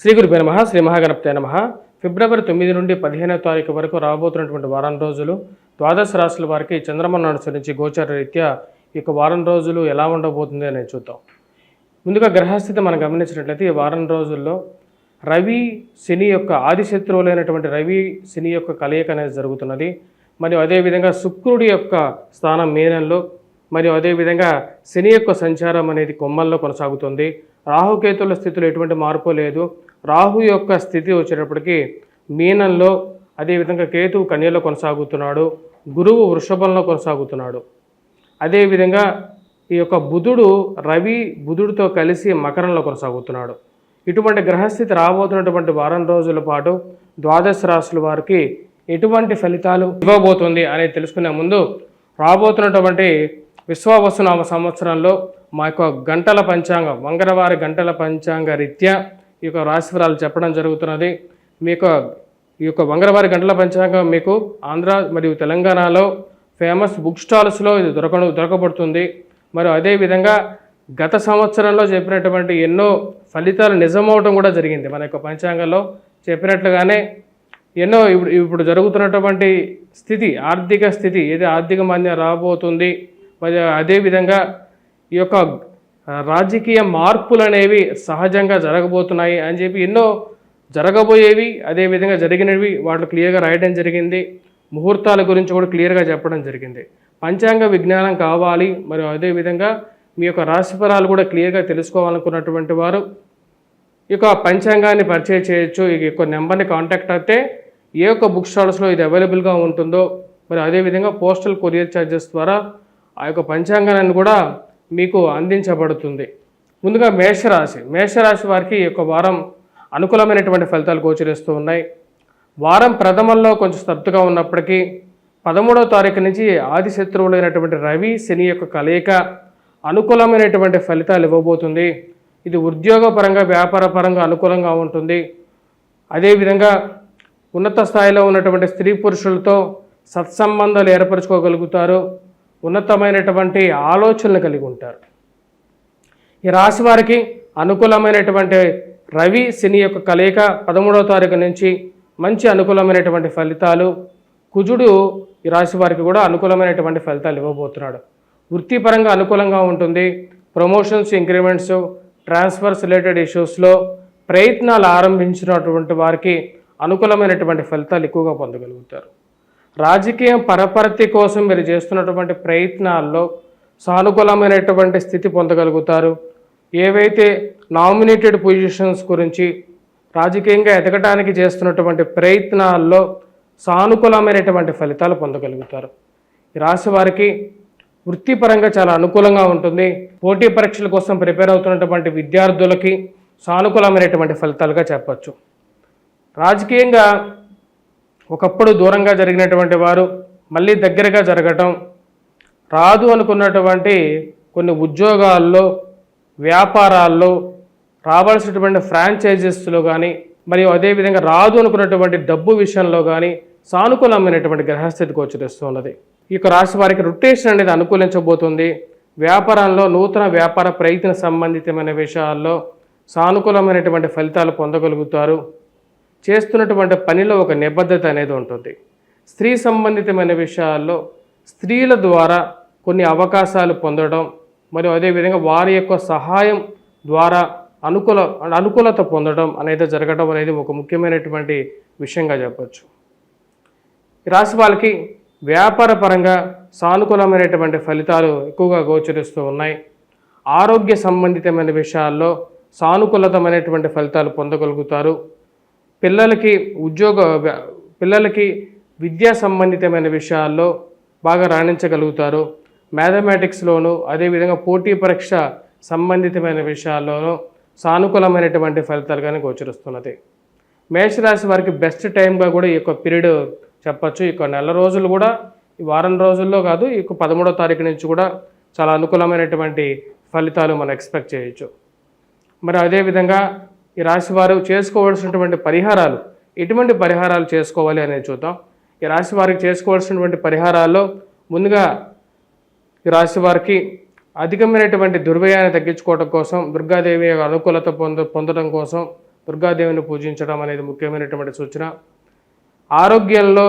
శ్రీ గురుభ్యో నమః. శ్రీ మహాగణపతే నమః. ఫిబ్రవరి 9 నుండి 15వ తారీఖు వరకు రాబోతున్నటువంటి వారం రోజులు ద్వాదశ రాశుల వారికి చంద్రమను అనుసరించి గోచార రీత్యా ఈ వారం రోజులు ఎలా ఉండబోతుంది అనేది చూద్దాం. ముందుగా గ్రహస్థితి మనం గమనించినట్లయితే ఈ వారం రోజుల్లో రవి శని యొక్క ఆది శత్రువులైనటువంటి రవి శని యొక్క కలయిక అనేది జరుగుతున్నది. మరియు అదేవిధంగా శుక్రుడి యొక్క స్థానం మీనంలో, మరియు అదేవిధంగా శని యొక్క సంచారం అనేది కొమ్మల్లో కొనసాగుతుంది. రాహుకేతుల స్థితిలో ఎటువంటి మార్పు లేదు. రాహు యొక్క స్థితి వచ్చేటప్పటికి మీనంలో, అదేవిధంగా కేతువు కన్యలో కొనసాగుతున్నాడు. గురువు వృషభంలో కొనసాగుతున్నాడు. అదేవిధంగా ఈ యొక్క బుధుడు బుధుడితో కలిసి మకరంలో కొనసాగుతున్నాడు. ఇటువంటి గ్రహస్థితి రాబోతున్నటువంటి వారం రోజుల పాటు ద్వాదశ రాశుల వారికి ఎటువంటి ఫలితాలు ఇవ్వబోతుంది అనేది తెలుసుకునే ముందు రాబోతున్నటువంటి విశ్వావసునామ సంవత్సరంలో మా యొక్క గంటల పంచాంగం, మంగళవారి గంటల పంచాంగ రీత్యా ఈ యొక్క రాశిఫలాలు చెప్పడం జరుగుతున్నది. ఈ యొక్క మంగళవారి గంటల పంచాంగం మీకు ఆంధ్ర మరియు తెలంగాణలో ఫేమస్ బుక్ స్టాల్స్లో ఇది దొరకబడుతుంది. మరియు అదేవిధంగా గత సంవత్సరంలో చెప్పినటువంటి ఎన్నో ఫలితాలు నిజమవటం కూడా జరిగింది. మన యొక్క పంచాంగంలో చెప్పినట్లుగానే ఎన్నో ఇప్పుడు జరుగుతున్నటువంటి స్థితి, ఆర్థిక స్థితి ఏది ఆర్థిక మాంద్యం రాబోతుంది, మరియు అదేవిధంగా ఈ యొక్క రాజకీయ మార్పులు అనేవి సహజంగా జరగబోతున్నాయి అని చెప్పి ఎన్నో జరగబోయేవి, అదేవిధంగా జరిగినవి వాటిలో క్లియర్గా రాయడం జరిగింది. ముహూర్తాల గురించి కూడా క్లియర్గా చెప్పడం జరిగింది. పంచాంగ విజ్ఞానం కావాలి, మరియు అదేవిధంగా మీ యొక్క రాశిఫలాలు కూడా క్లియర్గా తెలుసుకోవాలనుకున్నటువంటి వారు ఈ యొక్క పంచాంగాన్ని పరిచయం చేయొచ్చు. ఈ యొక్క నెంబర్ని కాంటాక్ట్ అయితే ఏ యొక్క బుక్ స్టాల్స్లో ఇది అవైలబుల్గా ఉంటుందో, మరి అదేవిధంగా పోస్టల్ కొరియర్ ఛార్జెస్ ద్వారా ఆ యొక్క పంచాంగాన్ని కూడా మీకు అందించబడుతుంది. ముందుగా మేషరాశి వారికి ఈ యొక్క వారం అనుకూలమైనటువంటి ఫలితాలు గోచరిస్తూ ఉన్నాయి. వారం ప్రథమంలో కొంచెం స్తబ్దుగా ఉన్నప్పటికీ 13వ తారీఖు నుంచి ఆది శత్రువులైనటువంటి రవి శని యొక్క కలయిక అనుకూలమైనటువంటి ఫలితాలు ఇవ్వబోతుంది. ఇది ఉద్యోగపరంగా, వ్యాపార పరంగా అనుకూలంగా ఉంటుంది. అదేవిధంగా ఉన్నత స్థాయిలో ఉన్నటువంటి స్త్రీ పురుషులతో సత్సంబంధాలు ఏర్పరచుకోగలుగుతారు. ఉన్నతమైనటువంటి ఆలోచనలు కలిగి ఉంటారు. ఈ రాశి వారికి అనుకూలమైనటువంటి రవి శని యొక్క కలయిక 13వ తారీఖు నుంచి మంచి అనుకూలమైనటువంటి ఫలితాలు. కుజుడు ఈ రాశి వారికి కూడా అనుకూలమైనటువంటి ఫలితాలు ఇవ్వబోతున్నాడు. వృత్తిపరంగా అనుకూలంగా ఉంటుంది. ప్రమోషన్స్, ఇంక్రిమెంట్స్, ట్రాన్స్ఫర్స్ రిలేటెడ్ ఇష్యూస్లో ప్రయత్నాలు ఆరంభించినటువంటి వారికి అనుకూలమైనటువంటి ఫలితాలు ఎక్కువగా పొందగలుగుతారు. రాజకీయం పరపరతి కోసం మీరు చేస్తున్నటువంటి ప్రయత్నాల్లో సానుకూలమైనటువంటి స్థితి పొందగలుగుతారు. ఏవైతే నామినేటెడ్ పొజిషన్స్ గురించి రాజకీయంగా ఎదగటానికి చేస్తున్నటువంటి ప్రయత్నాల్లో సానుకూలమైనటువంటి ఫలితాలు పొందగలుగుతారు. ఈ రాశి వారికి వృత్తిపరంగా చాలా అనుకూలంగా ఉంటుంది. పోటీ పరీక్షల కోసం ప్రిపేర్ అవుతున్నటువంటి విద్యార్థులకి సానుకూలమైనటువంటి ఫలితాలుగా చెప్పచ్చు. రాజకీయంగా ఒకప్పుడు దూరంగా జరిగినటువంటి వారు మళ్ళీ దగ్గరగా జరగటం, రాదు అనుకున్నటువంటి కొన్ని ఉద్యోగాల్లో, వ్యాపారాల్లో, రావాల్సినటువంటి ఫ్రాంచైజెస్లో కానీ, మరియు అదేవిధంగా రాదు అనుకున్నటువంటి డబ్బు విషయంలో కానీ సానుకూలమైనటువంటి గ్రహస్థితి గోచరిస్తున్నది. ఈ యొక్క రాశి వారికి రొటేషన్ అనేది అనుకూలించబోతుంది. వ్యాపారంలో నూతన వ్యాపార ప్రయత్న సంబంధితమైన విషయాల్లో సానుకూలమైనటువంటి ఫలితాలు పొందగలుగుతారు. చేస్తున్నటువంటి పనిలో ఒక నిబద్ధత అనేది ఉంటుంది. స్త్రీ సంబంధితమైన విషయాల్లో స్త్రీల ద్వారా కొన్ని అవకాశాలు పొందడం, మరియు అదేవిధంగా వారి యొక్క సహాయం ద్వారా అనుకూలత పొందడం అనేది జరగడం అనేది ఒక ముఖ్యమైనటువంటి విషయంగా చెప్పచ్చు. ఈ రాశి వాళ్ళకి వ్యాపార పరంగా సానుకూలమైనటువంటి ఫలితాలు ఎక్కువగా గోచరిస్తూ ఉన్నాయి. ఆరోగ్య సంబంధితమైన విషయాల్లో సానుకూలతమైనటువంటి ఫలితాలు పొందగలుగుతారు. పిల్లలకి విద్యా సంబంధితమైన విషయాల్లో బాగా రాణించగలుగుతారు. మ్యాథమెటిక్స్లోను, అదేవిధంగా పోటీ పరీక్ష సంబంధితమైన విషయాల్లోనూ సానుకూలమైనటువంటి ఫలితాలు కానీ గోచరిస్తున్నది. మేషరాశి వారికి బెస్ట్ టైంగా కూడా ఈ యొక్క పీరియడ్ చెప్పచ్చు. ఈ నెల రోజులు కూడా, ఈ వారం రోజుల్లో కాదు, ఈ 13వ తారీఖు నుంచి కూడా చాలా అనుకూలమైనటువంటి ఫలితాలు మనం ఎక్స్పెక్ట్ చేయొచ్చు. మరి అదేవిధంగా ఈ రాశి వారు చేసుకోవాల్సినటువంటి పరిహారాలు, ఎటువంటి పరిహారాలు చేసుకోవాలి అనేది చూద్దాం. ఈ రాశి వారికి చేసుకోవాల్సినటువంటి పరిహారాల్లో ముందుగా ఈ రాశి వారికి అధికమైనటువంటి దుర్వ్యయాన్ని తగ్గించుకోవడం కోసం, దుర్గాదేవి అనుకూలత పొందడం కోసం దుర్గాదేవిని పూజించడం అనేది ముఖ్యమైనటువంటి సూచన. ఆరోగ్యంలో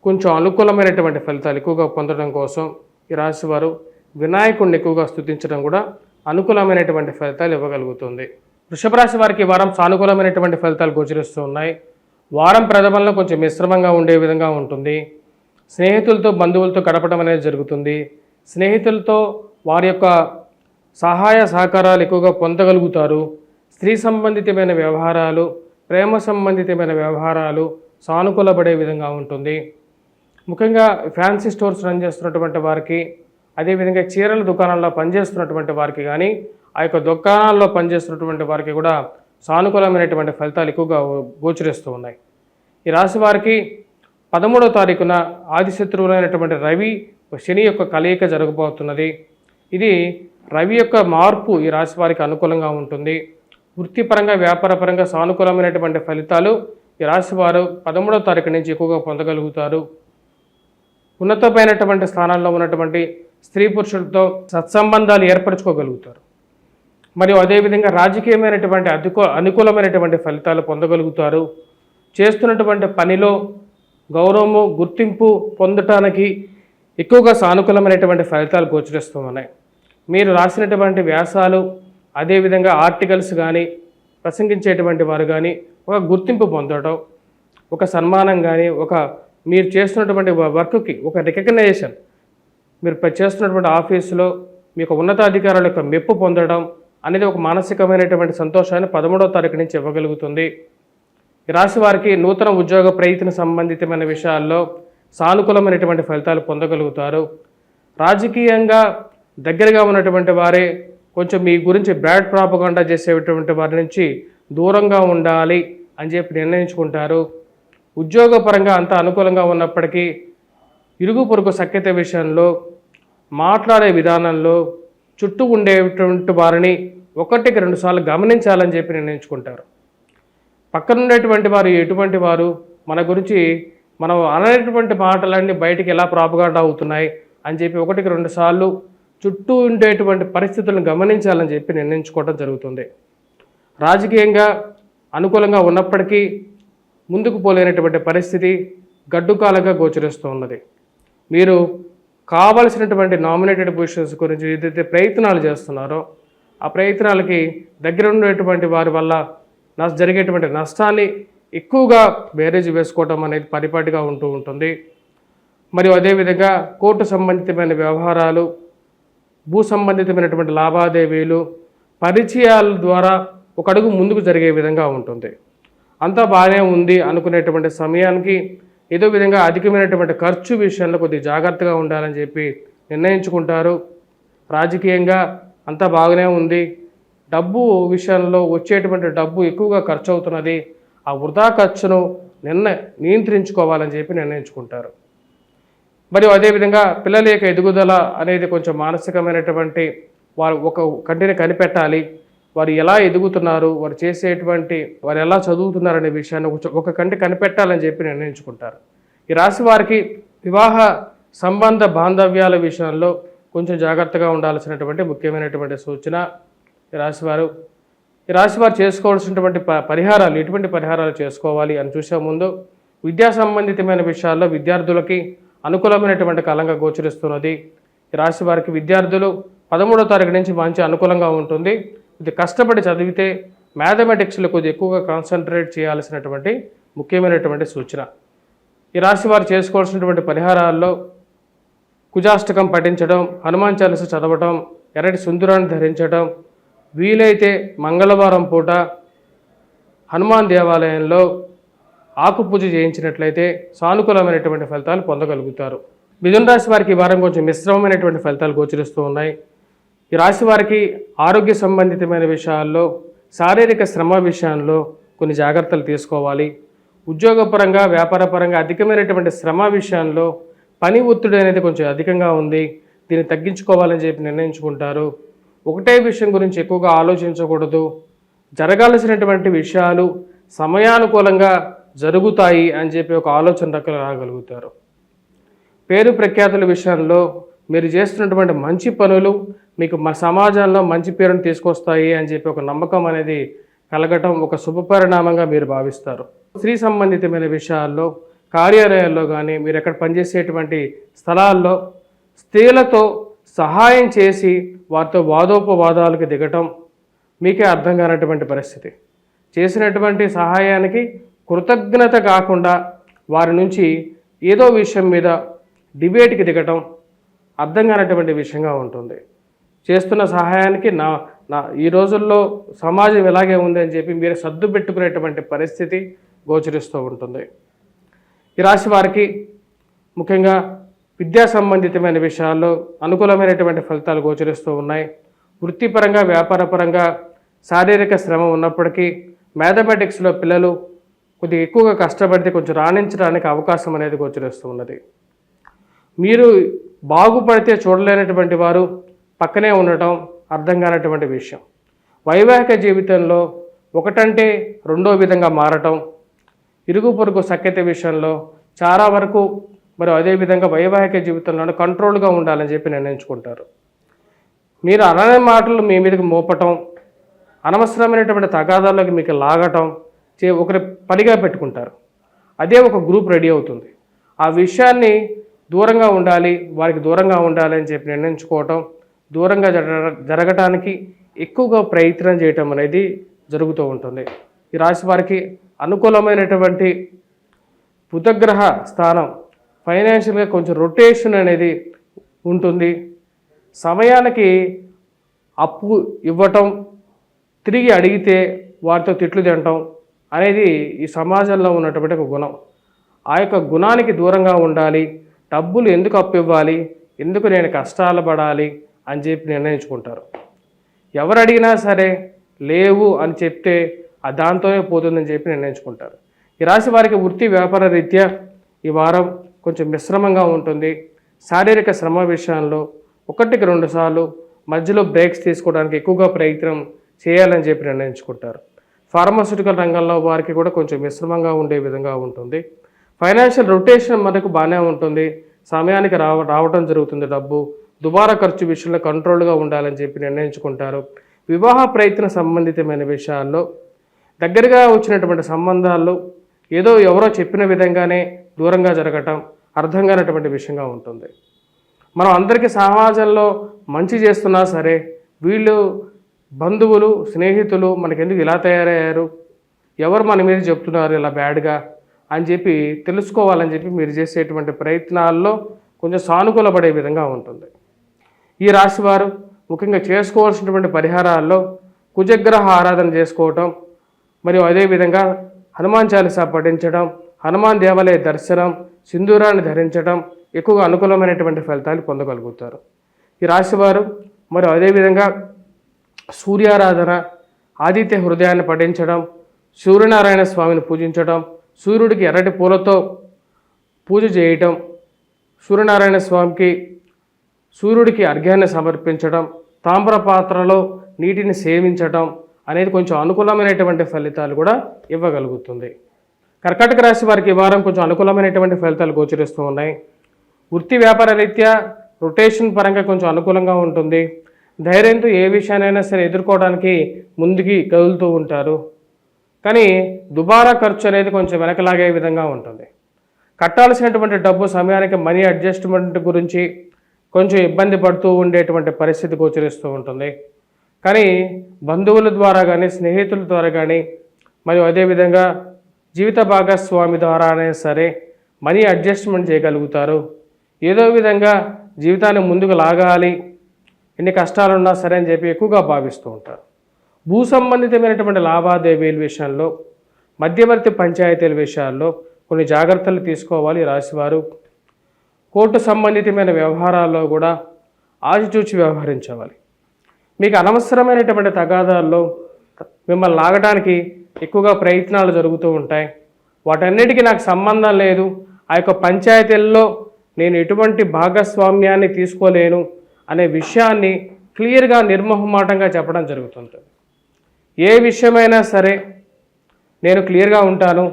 కొంచెం అనుకూలమైనటువంటి ఫలితాలు ఎక్కువగా పొందడం కోసం ఈ రాశి వారు వినాయకుడిని ఎక్కువగా స్తుతించడం కూడా అనుకూలమైనటువంటి ఫలితాలు ఇవ్వగలుగుతుంది. వృషభ రాశి వారికి ఈ వారం సానుకూలమైనటువంటి ఫలితాలు గోచరిస్తూ ఉన్నాయి. వారం ప్రథమంలో కొంచెం మిశ్రమంగా ఉండే విధంగా ఉంటుంది. స్నేహితులతో బంధువులతో గడపడం అనేది జరుగుతుంది. స్నేహితులతో వారి యొక్క సహాయ సహకారాలు ఎక్కువగా పొందగలుగుతారు. స్త్రీ సంబంధితమైన వ్యవహారాలు, ప్రేమ సంబంధితమైన వ్యవహారాలు సానుకూలపడే విధంగా ఉంటుంది. ముఖ్యంగా ఫ్యాన్సీ స్టోర్స్ రన్ చేస్తున్నటువంటి వారికి, అదేవిధంగా చీరల దుకాణాల్లో పనిచేస్తున్నటువంటి వారికి కానీ, ఆ యొక్క దుకాణాల్లో పనిచేస్తున్నటువంటి వారికి కూడా సానుకూలమైనటువంటి ఫలితాలు ఎక్కువగా గోచరిస్తూ ఉన్నాయి. ఈ రాశి వారికి 13వ తారీఖున ఆదిశత్రువులైనటువంటి రవి శని యొక్క కలయిక జరగబోతున్నది. ఇది రవి యొక్క మార్పు ఈ రాశి వారికి అనుకూలంగా ఉంటుంది. వృత్తిపరంగా వ్యాపారపరంగా సానుకూలమైనటువంటి ఫలితాలు ఈ రాశి వారు 13వ తారీఖు నుంచి ఎక్కువగా పొందగలుగుతారు. ఉన్నతమైనటువంటి స్థానాల్లో ఉన్నటువంటి స్త్రీ పురుషులతో సత్సంబంధాలు ఏర్పరచుకోగలుగుతారు. మరియు అదేవిధంగా రాజకీయమైనటువంటి అనుకూలమైనటువంటి ఫలితాలు పొందగలుగుతారు. చేస్తున్నటువంటి పనిలో గౌరవము, గుర్తింపు పొందటానికి ఎక్కువగా సానుకూలమైనటువంటి ఫలితాలు గోచరిస్తూ ఉన్నాయి. మీరు రాసినటువంటి వ్యాసాలు, అదేవిధంగా ఆర్టికల్స్ కానీ, ప్రసంగించేటువంటి వారు కానీ ఒక గుర్తింపు పొందడం, ఒక సన్మానం కానీ, మీరు చేస్తున్నటువంటి వర్క్కి ఒక రికగ్నైజేషన్, మీరు చేస్తున్నటువంటి ఆఫీసులో మీకు ఉన్నతాధికారుల యొక్క మెప్పు పొందడం అనేది ఒక మానసికమైనటువంటి సంతోషాన్ని 13వ తారీఖు నుంచి ఇవ్వగలుగుతుంది. ఈ రాశి వారికి నూతన ఉద్యోగ ప్రయత్న సంబంధితమైన విషయాల్లో సానుకూలమైనటువంటి ఫలితాలు పొందగలుగుతారు. రాజకీయంగా దగ్గరగా ఉన్నటువంటి వారే కొంచెం మీ గురించి బ్యాడ్ ప్రాపగాండా చేసేటువంటి వారి నుంచి దూరంగా ఉండాలి అని చెప్పి నిర్ణయించుకుంటారు. ఉద్యోగపరంగా అంత అనుకూలంగా ఉన్నప్పటికీ ఇరుగు పొరుగు సఖ్యత విషయంలో, మాట్లాడే విధానంలో చుట్టూ ఉండేటువంటి వారిని 1-2 సార్లు గమనించాలని చెప్పి నిర్ణయించుకుంటారు. పక్కన ఉండేటువంటి వారు ఎటువంటి వారు, మన గురించి మనం అనేటువంటి మాటలన్నీ బయటికి ఎలా ప్రాపగాండా అవుతున్నాయి అని చెప్పి 1-2 సార్లు చుట్టూ ఉండేటువంటి పరిస్థితులను గమనించాలని చెప్పి నిర్ణయించుకోవడం జరుగుతుంది. రాజకీయంగా అనుకూలంగా ఉన్నప్పటికీ ముందుకు పోలేనటువంటి పరిస్థితి గడ్డుకాలంగా గోచరిస్తూ ఉన్నది. మీరు కావలసినటువంటి నామినేటెడ్ పొజిషన్స్ గురించి ఏదైతే ప్రయత్నాలు చేస్తున్నారో ఆ ప్రయత్నాలకి దగ్గర ఉండేటువంటి వారి వల్ల జరిగేటువంటి నష్టాన్ని ఎక్కువగా బేరేజ్ వేసుకోవడం అనేది పరిపాటిగా ఉంటూ ఉంటుంది. మరియు అదేవిధంగా కోర్టు సంబంధితమైన వ్యవహారాలు, భూ సంబంధితమైనటువంటి లావాదేవీలు, పరిచయాల ద్వారా ఒక అడుగు ముందుకు జరిగే విధంగా ఉంటుంది. అంతా బాగానే ఉంది అనుకునేటువంటి సమయానికి ఏదో విధంగా అధికమైనటువంటి ఖర్చు విషయంలో కొద్దిగా జాగ్రత్తగా ఉండాలని చెప్పి నిర్ణయించుకుంటారు. రాజకీయంగా అంతా బాగానే ఉంది, డబ్బు విషయంలో వచ్చేటువంటి డబ్బు ఎక్కువగా ఖర్చు అవుతున్నది, ఆ వృధా ఖర్చును నియంత్రించుకోవాలని చెప్పి నిర్ణయించుకుంటారు. మరియు అదేవిధంగా పిల్లల యొక్క ఎదుగుదల అనేది కొంచెం మానసికమైనటువంటి, వారు ఒక కంటిని కనిపెట్టాలి, వారు ఎలా ఎదుగుతున్నారు, వారు ఎలా చదువుతున్నారనే విషయాన్ని ఒక కంటి కనిపెట్టాలని చెప్పి నిర్ణయించుకుంటారు. ఈ రాశి వారికి వివాహ సంబంధ బాంధవ్యాల విషయంలో కొంచెం జాగ్రత్తగా ఉండాల్సినటువంటి ముఖ్యమైనటువంటి సూచన. ఈ రాశివారు చేసుకోవాల్సినటువంటి పరిహారాలు, ఎటువంటి పరిహారాలు చేసుకోవాలి అని చూసే ముందు విద్యా సంబంధితమైన విషయాల్లో విద్యార్థులకి అనుకూలమైనటువంటి కాలంగా గోచరిస్తున్నది. ఈ రాశి వారికి విద్యార్థులు 13వ తారీఖు నుంచి మంచి అనుకూలంగా ఉంటుంది. ఇది కష్టపడి చదివితే మ్యాథమెటిక్స్లో కొద్దిగా ఎక్కువగా కాన్సన్ట్రేట్ చేయాల్సినటువంటి ముఖ్యమైనటువంటి సూచన. ఈ రాశి వారు చేసుకోవాల్సినటువంటి పరిహారాల్లో కుజాష్టకం పఠించడం, హనుమాన్ చాలీసా చదవటం, ఎర్రటి సుందరాన్ని ధరించడం, వీలైతే మంగళవారం పూట హనుమాన్ దేవాలయంలో ఆకు పూజ చేయించినట్లయితే సానుకూలమైనటువంటి ఫలితాలు పొందగలుగుతారు. మిథున రాశి వారికి ఈ వారం కొంచెం మిశ్రమమైనటువంటి ఫలితాలు గోచరిస్తూ ఉన్నాయి. ఈ రాశి వారికి ఆరోగ్య సంబంధితమైన విషయాల్లో, శారీరక శ్రమ విషయంలో కొన్ని జాగ్రత్తలు తీసుకోవాలి. ఉద్యోగపరంగా, వ్యాపారపరంగా అధికమైనటువంటి శ్రమ విషయంలో పని ఒత్తిడి అనేది కొంచెం అధికంగా ఉంది, దీన్ని తగ్గించుకోవాలని చెప్పి నిర్ణయించుకుంటారు. ఒకటే విషయం గురించి ఎక్కువగా ఆలోచించకూడదు. జరగాల్సినటువంటి విషయాలు సమయానుకూలంగా జరుగుతాయి అని చెప్పి ఒక ఆలోచన రాగలుగుతారు. పేరు ప్రఖ్యాతుల విషయంలో మీరు చేస్తున్నటువంటి మంచి పనులు మీకు సమాజంలో మంచి పేరును తీసుకొస్తాయి అని చెప్పి ఒక నమ్మకం అనేది కలగటం ఒక శుభపరిణామంగా మీరు భావిస్తారు. స్త్రీ సంబంధితమైన విషయాల్లో, కార్యాలయాల్లో కానీ, మీరు ఎక్కడ పనిచేసేటువంటి స్థలాల్లో స్త్రీలతో సహాయం చేసి వారితో వాదోపవాదాలకు దిగటం మీకే అర్థం కానటువంటి పరిస్థితి. చేసినటువంటి సహాయానికి కృతజ్ఞత కాకుండా వారి నుంచి ఏదో విషయం మీద డిబేట్కి దిగటం అర్థం కానటువంటి విషయంగా ఉంటుంది. చేస్తున్న సహాయానికి ఈ రోజుల్లో సమాజం ఇలాగే ఉంది అని చెప్పి మీరు సర్దు పెట్టుకునేటువంటి పరిస్థితి గోచరిస్తూ ఉంటుంది. ఈ రాశి వారికి ముఖ్యంగా విద్యా సంబంధితమైన విషయాల్లో అనుకూలమైనటువంటి ఫలితాలు గోచరిస్తూ ఉన్నాయి. వృత్తిపరంగా, వ్యాపారపరంగా శారీరక శ్రమ ఉన్నప్పటికీ మ్యాథమెటిక్స్లో పిల్లలు కొద్దిగా ఎక్కువగా కష్టపడితే కొంచెం రాణించడానికి అవకాశం అనేది గోచరిస్తూ ఉన్నది. మీరు బాగుపడితే చూడలేనటువంటి వారు పక్కనే ఉండటం అర్థం కానటువంటి విషయం. వైవాహిక జీవితంలో ఒకటంటే రెండో విధంగా మారటం, ఇరుగు పొరుగు సఖ్యత విషయంలో చాలా వరకు మరి అదేవిధంగా వైవాహిక జీవితంలో కంట్రోల్గా ఉండాలని చెప్పి నిర్ణయించుకుంటారు. మీరు అనని మాటలు మీ మీదకి మోపటం, అనవసరమైనటువంటి తగాదాల్లోకి మీకు లాగటం ఒకరి పనిగా పెట్టుకుంటారు. అదే ఒక గ్రూప్ రెడీ అవుతుంది. ఆ విషయాన్ని దూరంగా ఉండాలి, వారికి దూరంగా ఉండాలి అని చెప్పి నిర్ణయించుకోవటం, దూరంగా జరగటానికి ఎక్కువగా ప్రయత్నం చేయటం అనేది జరుగుతూ ఉంటుంది. ఈ రాశి వారికి అనుకూలమైనటువంటి బుధగ్రహ స్థానం ఫైనాన్షియల్గా కొంచెం రొటేషన్ అనేది ఉంటుంది. సమయానికి అప్పు ఇవ్వటం, తిరిగి అడిగితే వారితో తిట్లు తినటం అనేది ఈ సమాజంలో ఉన్నటువంటి ఒక గుణం. ఆ యొక్క గుణానికి దూరంగా ఉండాలి. డబ్బులు ఎందుకు అప్పు ఇవ్వాలి, ఎందుకు నేను కష్టాలు పడాలి అని చెప్పి నిర్ణయించుకుంటారు. ఎవరు అడిగినా సరే లేవు అని చెప్తే దాంతోనే పోతుందని చెప్పి నిర్ణయించుకుంటారు. ఈ రాశి వారికి వృత్తి వ్యాపార రీత్యా ఈ వారం కొంచెం మిశ్రమంగా ఉంటుంది. శారీరక శ్రమ విషయంలో 1-2 సార్లు మధ్యలో బ్రేక్స్ తీసుకోవడానికి ఎక్కువగా ప్రయత్నం చేయాలని చెప్పి నిర్ణయించుకుంటారు. ఫార్మాస్యూటికల్ రంగంలో వారికి కూడా కొంచెం మిశ్రమంగా ఉండే విధంగా ఉంటుంది. ఫైనాన్షియల్ రొటేషన్ మనకు బాగానే ఉంటుంది. సమయానికి రావడం జరుగుతుంది. డబ్బు దుబారా ఖర్చు విషయంలో కంట్రోల్గా ఉండాలని చెప్పి నిర్ణయించుకుంటారు. వివాహ ప్రయత్న సంబంధితమైన విషయాల్లో దగ్గరగా వచ్చినటువంటి సంబంధాల్లో ఏదో ఎవరో చెప్పిన విధంగానే దూరంగా జరగటం అర్థం కానటువంటి విషయంగా ఉంటుంది. మనం అందరికీ సమాజంలో మంచి చేస్తున్నా సరే వీళ్ళు బంధువులు, స్నేహితులు మనకెందుకు ఇలా తయారయ్యారు, ఎవరు మన మీద చెప్తున్నారు ఇలా బ్యాడ్గా అని చెప్పి తెలుసుకోవాలని చెప్పి మీరు చేసేటువంటి ప్రయత్నాల్లో కొంచెం సానుకూలపడే విధంగా ఉంటుంది. ఈ రాశివారు ముఖ్యంగా చేసుకోవాల్సినటువంటి పరిహారాల్లో కుజగ్రహ ఆరాధన చేసుకోవటం, మరియు అదేవిధంగా హనుమాన్ చాలీసా పఠించడం, హనుమాన్ దేవాలయ దర్శనం, సింధూరాన్ని ధరించడం ఎక్కువగా అనుకూలమైనటువంటి ఫలితాలు పొందగలుగుతారు. ఈ రాశివారు మరియు అదేవిధంగా సూర్యారాధన, ఆదిత్య హృదయాన్ని పఠించడం, సూర్యనారాయణ స్వామిని పూజించడం, సూర్యుడికి ఎర్రటి పూలతో పూజ చేయటం, సూర్యనారాయణ స్వామికి సూర్యుడికి అర్ఘ్యాన్ని సమర్పించడం, తామ్ర పాత్రలో నీటిని సేవించడం అనేది కొంచెం అనుకూలమైనటువంటి ఫలితాలు కూడా ఇవ్వగలుగుతుంది. కర్కాటక రాశి వారికి ఈ వారం కొంచెం అనుకూలమైనటువంటి ఫలితాలు గోచరిస్తూ ఉన్నాయి. వృత్తి వ్యాపార రీత్యా రొటేషన్ పరంగా కొంచెం అనుకూలంగా ఉంటుంది. ధైర్యంతో ఏ విషయానైనా సరే ఎదుర్కోవడానికి ముందుకి కదులుతూ ఉంటారు. కానీ దుబారా ఖర్చు అనేది కొంచెం వెనకలాగే విధంగా ఉంటుంది. కట్టాల్సినటువంటి డబ్బు సమయానికి మనీ అడ్జస్ట్మెంట్ గురించి కొంచెం ఇబ్బంది పడుతూ ఉండేటువంటి పరిస్థితి గోచరిస్తూ ఉంటుంది. కానీ బంధువుల ద్వారా కానీ, స్నేహితుల ద్వారా కానీ, మరియు అదేవిధంగా జీవిత భాగస్వామి ద్వారా అయినా సరే మనీ అడ్జస్ట్మెంట్ చేయగలుగుతారు. ఏదో విధంగా జీవితాన్ని ముందుకు లాగాలి, ఎన్ని కష్టాలున్నా సరే అని చెప్పి ఎక్కువగా భావిస్తూ ఉంటారు. భూ సంబంధితమైనటువంటి లావాదేవీల విషయంలో, మధ్యవర్తి పంచాయతీల విషయాల్లో కొన్ని జాగ్రత్తలు తీసుకోవాలి. రాశివారు కోర్టు సంబంధితమైన వ్యవహారాల్లో కూడా ఆచితూచి వ్యవహరించవాలి. మీకు అనవసరమైనటువంటి తగాదాల్లో మిమ్మల్ని లాగడానికి ఎక్కువగా ప్రయత్నాలు జరుగుతూ ఉంటాయి. వాటన్నిటికీ నాకు సంబంధం లేదు, ఆ యొక్క పంచాయతీల్లో నేను ఎటువంటి భాగస్వామ్యాన్ని తీసుకోలేను అనే విషయాన్ని క్లియర్గా నిర్మోహమాటంగా చెప్పడం జరుగుతుంటుంది. ఏ విషయమైనా సరే నేను క్లియర్గా ఉంటాను,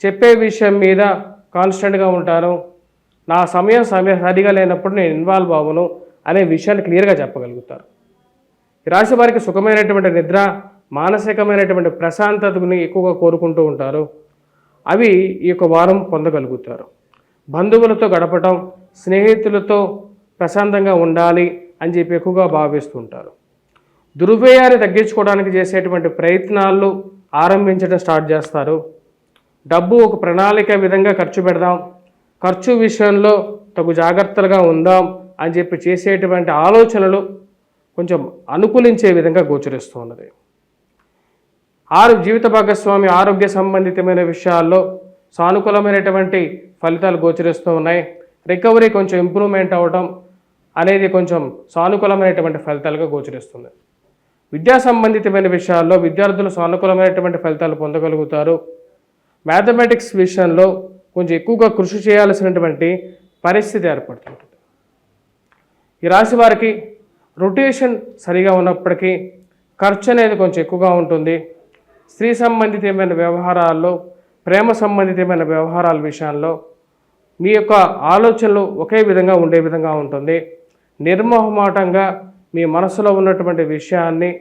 చెప్పే విషయం మీద కాన్స్టెంట్గా ఉంటాను, నా సమయం సరిగా లేనప్పుడు నేను ఇన్వాల్వ్ అవ్వను అనే విషయాన్ని క్లియర్గా చెప్పగలుగుతారు. ఈ రాశి వారికి సుఖమైనటువంటి నిద్ర, మానసికమైనటువంటి ప్రశాంతతని ఎక్కువగా కోరుకుంటూ ఉంటారు. అవి ఈ యొక్క వారం పొందగలుగుతారు. బంధువులతో గడపటం, స్నేహితులతో ప్రశాంతంగా ఉండాలి అని చెప్పి ఎక్కువగా భావిస్తుంటారు. దుర్వ్యయాన్ని తగ్గించుకోవడానికి చేసేటువంటి ప్రయత్నాలు ఆరంభించడం స్టార్ట్ చేస్తారు. డబ్బు ఒక ప్రణాళిక విధంగా ఖర్చు పెడదాం, ఖర్చు విషయంలో తగు జాగ్రత్తలుగా ఉందాం అని చెప్పి చేసేటువంటి ఆలోచనలు కొంచెం అనుకూలించే విధంగా గోచరిస్తూ ఉన్నది. జీవిత భాగస్వామి ఆరోగ్య సంబంధితమైన విషయాల్లో సానుకూలమైనటువంటి ఫలితాలు గోచరిస్తూ ఉన్నాయి. రికవరీ కొంచెం ఇంప్రూవ్మెంట్ అవ్వడం అనేది కొంచెం సానుకూలమైనటువంటి ఫలితాలుగా గోచరిస్తుంది. విద్యా సంబంధితమైన విషయాల్లో విద్యార్థులు సానుకూలమైనటువంటి ఫలితాలు పొందగలుగుతారు. మ్యాథమెటిక్స్ విషయంలో కొంచెం ఎక్కువగా కృషి చేయాల్సినటువంటి పరిస్థితి ఏర్పడుతుంటుంది. ఈ రాశి వారికి రొటేషన్ సరిగా ఉన్నప్పటికీ ఖర్చు అనేది కొంచెం ఎక్కువగా ఉంటుంది. స్త్రీ సంబంధితమైన వ్యవహారాల్లో, ప్రేమ సంబంధితమైన వ్యవహారాల విషయాల్లో మీ యొక్క ఆలోచనలు ఒకే విధంగా ఉండే విధంగా ఉంటుంది. నిర్మోహమాటంగా మీ మనసులో ఉన్నటువంటి విషయాన్ని,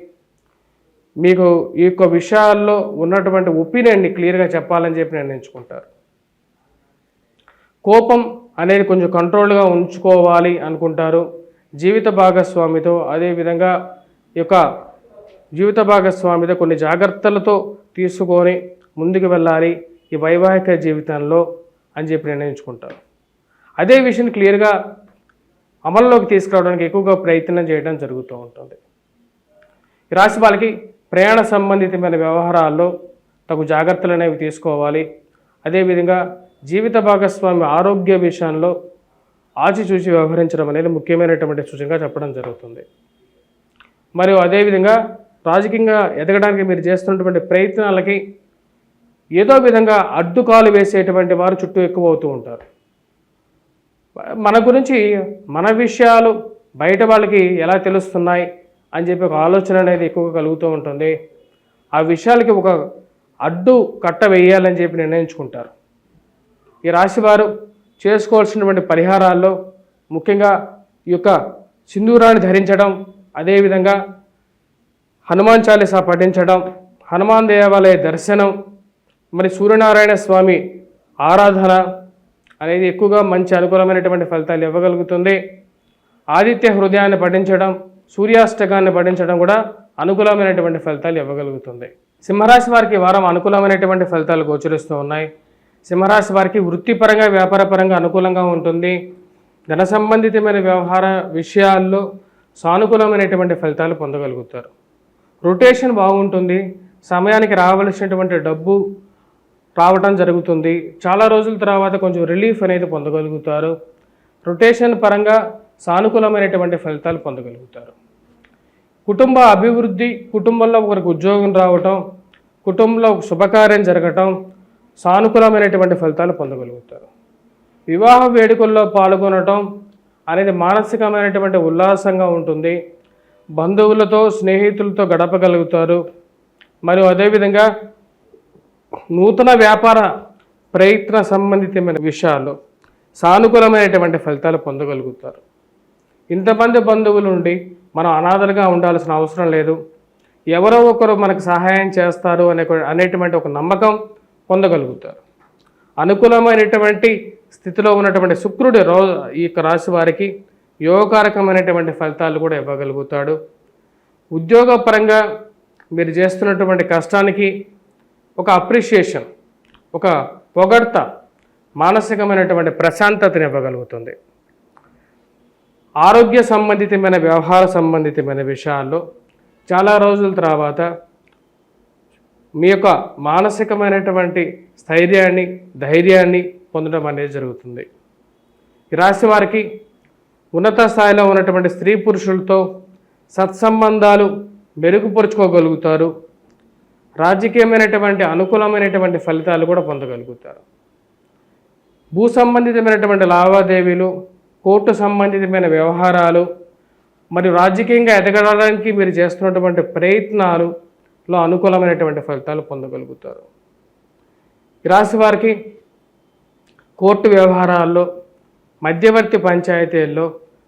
మీకు ఈ యొక్క విషయాల్లో ఉన్నటువంటి ఒపీనియన్ని క్లియర్గా చెప్పాలని చెప్పి నిర్ణయించుకుంటారు. కోపం అనేది కొంచెం కంట్రోల్గా ఉంచుకోవాలి అనుకుంటారు. జీవిత భాగస్వామితో, అదేవిధంగా ఈ యొక్క జీవిత భాగస్వామితో కొన్ని జాగ్రత్తలతో తీసుకొని ముందుకు వెళ్ళాలి ఈ వైవాహిక జీవితంలో అని చెప్పి నిర్ణయించుకుంటారు. అదే విషయం క్లియర్గా అమల్లోకి తీసుకురావడానికి ఎక్కువగా ప్రయత్నం చేయడం జరుగుతూ ఉంటుంది. ఈ రాశి వాళ్ళకి ప్రయాణ సంబంధితమైన వ్యవహారాల్లో తగు జాగ్రత్తలు అనేవి తీసుకోవాలి. అదేవిధంగా జీవిత భాగస్వామి ఆరోగ్య విషయంలో ఆచిచూచి వ్యవహరించడం అనేది ముఖ్యమైనటువంటి సూచనగా చెప్పడం జరుగుతుంది. మరియు అదేవిధంగా రాజకీయంగా ఎదగడానికి మీరు చేస్తున్నటువంటి ప్రయత్నాలకి ఏదో విధంగా అడ్డుకాలు వేసేటువంటి వారు చుట్టూ ఎక్కువ అవుతూ ఉంటారు. మన గురించి, మన విషయాలు బయట వాళ్ళకి ఎలా తెలుస్తున్నాయి అని చెప్పి ఒక ఆలోచన అనేది ఎక్కువగా కలుగుతూ ఉంటుంది. ఆ విషయాలకి ఒక అడ్డు కట్ట వేయాలని చెప్పి నిర్ణయించుకుంటారు. ఈ రాశివారు చేసుకోవాల్సినటువంటి పరిహారాల్లో ముఖ్యంగా ఈ యొక్క సింధూరాన్ని ధరించడం, అదేవిధంగా హనుమాన్ చాలీసా పఠించడం, హనుమాన్ దేవాలయ దర్శనం, మరి సూర్యనారాయణ స్వామి ఆరాధన అనేది ఎక్కువగా మంచి అనుకూలమైనటువంటి ఫలితాలు ఇవ్వగలుగుతుంది. ఆదిత్య హృదయాన్ని పఠించడం, సూర్యాష్టకాన్ని పఠించడం కూడా అనుకూలమైనటువంటి ఫలితాలు ఇవ్వగలుగుతుంది. సింహరాశి వారికి వారం అనుకూలమైనటువంటి ఫలితాలు గోచరిస్తూ ఉన్నాయి. సింహరాశి వారికి వృత్తిపరంగా, వ్యాపారపరంగా అనుకూలంగా ఉంటుంది. ధన సంబంధితమైన వ్యవహార విషయాల్లో సానుకూలమైనటువంటి ఫలితాలు పొందగలుగుతారు. రొటేషన్ బాగుంటుంది. సమయానికి రావలసినటువంటి డబ్బు రావటం జరుగుతుంది. చాలా రోజుల తర్వాత కొంచెం రిలీఫ్ అనేది పొందగలుగుతారు. రొటేషన్ పరంగా సానుకూలమైనటువంటి ఫలితాలు పొందగలుగుతారు. కుటుంబ అభివృద్ధి, కుటుంబంలో ఒకరికి ఉద్యోగం రావటం, కుటుంబంలో ఒక శుభకార్యం జరగటం, సానుకూలమైనటువంటి ఫలితాలు పొందగలుగుతారు. వివాహ వేడుకల్లో పాల్గొనటం అనేది మానసికమైనటువంటి ఉల్లాసంగా ఉంటుంది. బంధువులతో, స్నేహితులతో గడపగలుగుతారు. మరియు అదేవిధంగా నూతన వ్యాపార ప్రయత్న సంబంధితమైన విషయాల్లో సానుకూలమైనటువంటి ఫలితాలు పొందగలుగుతారు. ఇంతమంది బంధువుల నుండి మనం అనాథలుగా ఉండాల్సిన అవసరం లేదు. ఎవరో ఒకరు మనకు సహాయం చేస్తారు అనేటువంటి ఒక నమ్మకం పొందగలుగుతారు. అనుకూలమైనటువంటి స్థితిలో ఉన్నటువంటి శుక్రుడి ఈ యొక్క రాశి వారికి యోగకారకమైనటువంటి ఫలితాలు కూడా ఇవ్వగలుగుతాడు. ఉద్యోగపరంగా మీరు చేస్తున్నటువంటి కష్టానికి ఒక అప్రిషియేషన్, ఒక పొగడ్త మానసికమైనటువంటి ప్రశాంతతని ఇవ్వగలుగుతుంది. ఆరోగ్య సంబంధితమైన, వ్యవహార సంబంధితమైన విషయాల్లో చాలా రోజుల తర్వాత మీ యొక్క మానసికమైనటువంటి స్థైర్యాన్ని, ధైర్యాన్ని పొందడం అనేది జరుగుతుంది. ఈ రాశి వారికి ఉన్నత స్థాయిలో ఉన్నటువంటి స్త్రీ పురుషులతో సత్సంబంధాలు మెరుగుపరుచుకోగలుగుతారు. రాజకీయమైనటువంటి అనుకూలమైనటువంటి ఫలితాలు కూడా పొందగలుగుతారు. భూ సంబంధితమైనటువంటి లావాదేవీలు, కోర్టు సంబంధితమైన వ్యవహారాలు మరియు రాజకీయంగా ఎదగడానికి మీరు చేస్తున్నటువంటి ప్రయత్నాలలో అనుకూలమైనటువంటి ఫలితాలు పొందగలుగుతారు. ఈ రాశి వారికి కోర్టు వ్యవహారాల్లో, మధ్యవర్తి పంచాయతీల్లో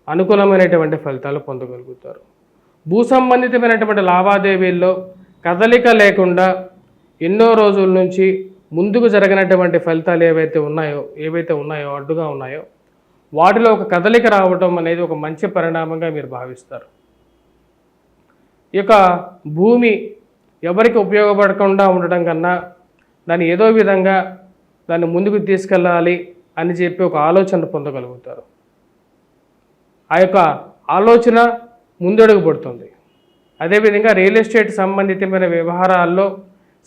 అనుకూలమైనటువంటి ఫలితాలు పొందగలుగుతారు. భూ సంబంధితమైనటువంటి లావాదేవీల్లో కదలిక లేకుండా ఎన్నో రోజుల నుంచి ముందుకు జరగనటువంటి ఫలితాలు ఏవైతే ఉన్నాయో అడ్డుగా ఉన్నాయో వాటిలో ఒక కదలిక రావటం అనేది ఒక మంచి పరిణామంగా మీరు భావిస్తారు. ఈ యొక్క భూమి ఎవరికి ఉపయోగపడకుండా ఉండటం కన్నా దాన్ని ఏదో విధంగా దాన్ని ముందుకు తీసుకెళ్ళాలి అని చెప్పి ఒక ఆలోచన పొందగలుగుతారు. ఆ యొక్క ఆలోచన ముందడుగు పడుతుంది. అదేవిధంగా రియల్ ఎస్టేట్ సంబంధితమైన వ్యవహారాల్లో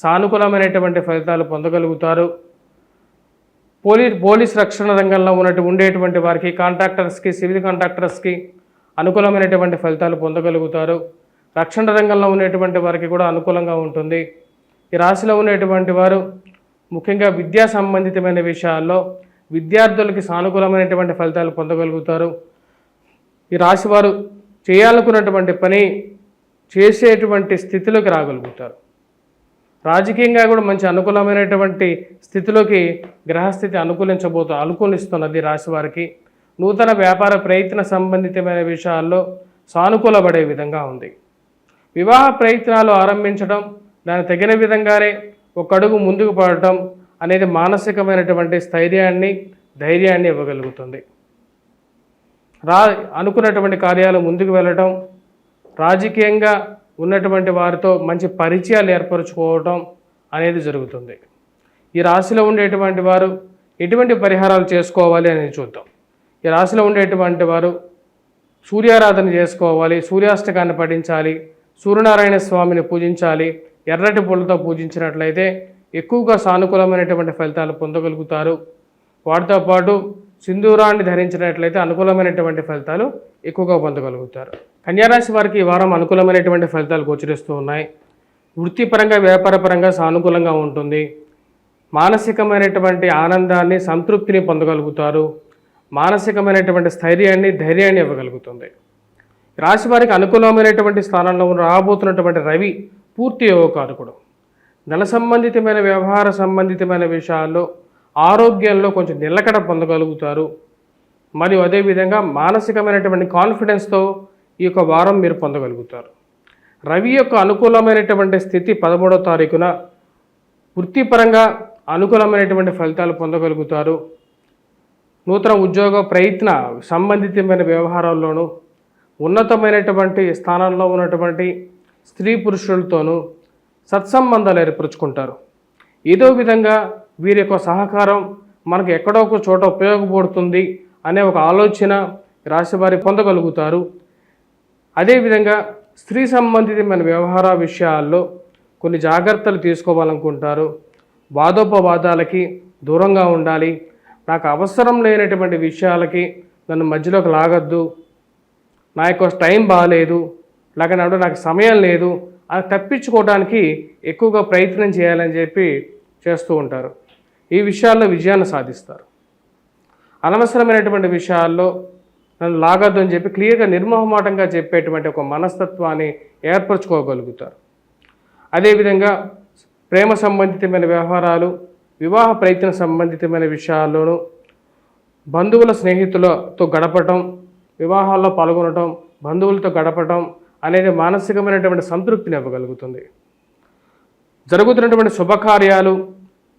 సానుకూలమైనటువంటి ఫలితాలు పొందగలుగుతారు. పోలీస్ రక్షణ రంగంలో ఉండేటువంటి వారికి కాంట్రాక్టర్స్కి, సివిల్ కాంట్రాక్టర్స్కి అనుకూలమైనటువంటి ఫలితాలు పొందగలుగుతారు. రక్షణ రంగంలో ఉండేటువంటి వారికి కూడా అనుకూలంగా ఉంటుంది. ఈ రాశిలో ఉండేటువంటి వారు ముఖ్యంగా విద్యా సంబంధితమైన విషయాల్లో విద్యార్థులకి సానుకూలమైనటువంటి ఫలితాలు పొందగలుగుతారు. ఈ రాశి వారు చేయాలనుకున్నటువంటి పని చేసేటువంటి స్థితిలోకి రాగలుగుతారు. రాజకీయంగా కూడా మంచి అనుకూలమైనటువంటి స్థితిలోకి గ్రహస్థితి అనుకూలిస్తున్నది రాశి వారికి. నూతన వ్యాపార ప్రయత్న సంబంధితమైన విషయాల్లో సానుకూలపడే విధంగా ఉంది. వివాహ ప్రయత్నాలు ఆరంభించడం, దాని తగిన విధంగానే ఒక అడుగు ముందుకు పడటం అనేది మానసికమైనటువంటి స్థైర్యాన్ని, ధైర్యాన్ని ఇవ్వగలుగుతుంది. అనుకున్నటువంటి కార్యాలు ముందుకు వెళ్ళటం, రాజకీయంగా ఉన్నటువంటి వారితో మంచి పరిచయాలు ఏర్పరచుకోవటం అనేది జరుగుతుంది. ఈ రాశిలో ఉండేటువంటి వారు ఎటువంటి పరిహారాలు చేసుకోవాలి అనేది చూద్దాం. ఈ రాశిలో ఉండేటువంటి వారు సూర్యారాధన చేసుకోవాలి, సూర్యాష్టకాన్ని పఠించాలి, సూర్యనారాయణ స్వామిని పూజించాలి. ఎర్రటి పూలతో పూజించినట్లయితే ఎక్కువగా సానుకూలమైనటువంటి ఫలితాలు పొందగలుగుతారు. వాటితో పాటు సింధూరాన్ని ధరించినట్లయితే అనుకూలమైనటువంటి ఫలితాలు ఎక్కువగా పొందగలుగుతారు. కన్యారాశి వారికి ఈ వారం అనుకూలమైనటువంటి ఫలితాలు గోచరిస్తూ ఉన్నాయి. వృత్తిపరంగా, వ్యాపారపరంగా సానుకూలంగా ఉంటుంది. మానసికమైనటువంటి ఆనందాన్ని, సంతృప్తిని పొందగలుగుతారు. మానసికమైనటువంటి స్థైర్యాన్ని, ధైర్యాన్ని ఇవ్వగలుగుతుంది. రాశి వారికి అనుకూలమైనటువంటి స్థానంలో రాబోతున్నటువంటి రవి పూర్తి యోగకారకుడు. నెల సంబంధితమైన, వ్యవహార సంబంధితమైన విషయాల్లో ఆరోగ్యంలో కొంచెం నిలకడ పొందగలుగుతారు. మరియు అదేవిధంగా మానసికమైనటువంటి కాన్ఫిడెన్స్తో ఈ యొక్క వారం మీరు పొందగలుగుతారు. రవి యొక్క అనుకూలమైనటువంటి స్థితి 13వ తారీఖున వృత్తిపరంగా అనుకూలమైనటువంటి ఫలితాలు పొందగలుగుతారు. నూతన ఉద్యోగ ప్రయత్న సంబంధితమైన వ్యవహారాల్లోనూ ఉన్నతమైనటువంటి స్థానంలో ఉన్నటువంటి స్త్రీ పురుషులతోనూ సత్సంబంధాలు ఏర్పరచుకుంటారు. ఏదో విధంగా వీరి యొక్క సహకారం మనకు ఎక్కడో ఒక చోట ఉపయోగపడుతుంది అనే ఒక ఆలోచన రాశివారి పొందగలుగుతారు. అదేవిధంగా స్త్రీ సంబంధితమైన వ్యవహార విషయాల్లో కొన్ని జాగ్రత్తలు తీసుకోవాలనుకుంటారు. వాదోపవాదాలకి దూరంగా ఉండాలి. నాకు అవసరం లేనటువంటి విషయాలకి నన్ను మధ్యలోకి లాగద్దు, నా యొక్క టైం బాగాలేదు, లేకపోతే నాకు సమయం లేదు అని తప్పించుకోవడానికి ఎక్కువగా ప్రయత్నం చేయాలని చెప్పి చేస్తూ ఉంటారు. ఈ విషయాల్లో విజయాన్ని సాధిస్తారు. అనవసరమైనటువంటి విషయాల్లో నన్ను లాగద్దు అని చెప్పి క్లియర్గా, నిర్మోహమాటంగా చెప్పేటువంటి ఒక మనస్తత్వాన్ని ఏర్పరచుకోగలుగుతారు. అదేవిధంగా ప్రేమ సంబంధితమైన వ్యవహారాలు, వివాహ ప్రయత్న సంబంధితమైన విషయాల్లోనూ బంధువుల, స్నేహితులతో గడపటం, వివాహాల్లో పాల్గొనటం, బంధువులతో గడపటం అనేది మానసికమైనటువంటి సంతృప్తిని ఇవ్వగలుగుతుంది. జరుగుతున్నటువంటి శుభకార్యాలు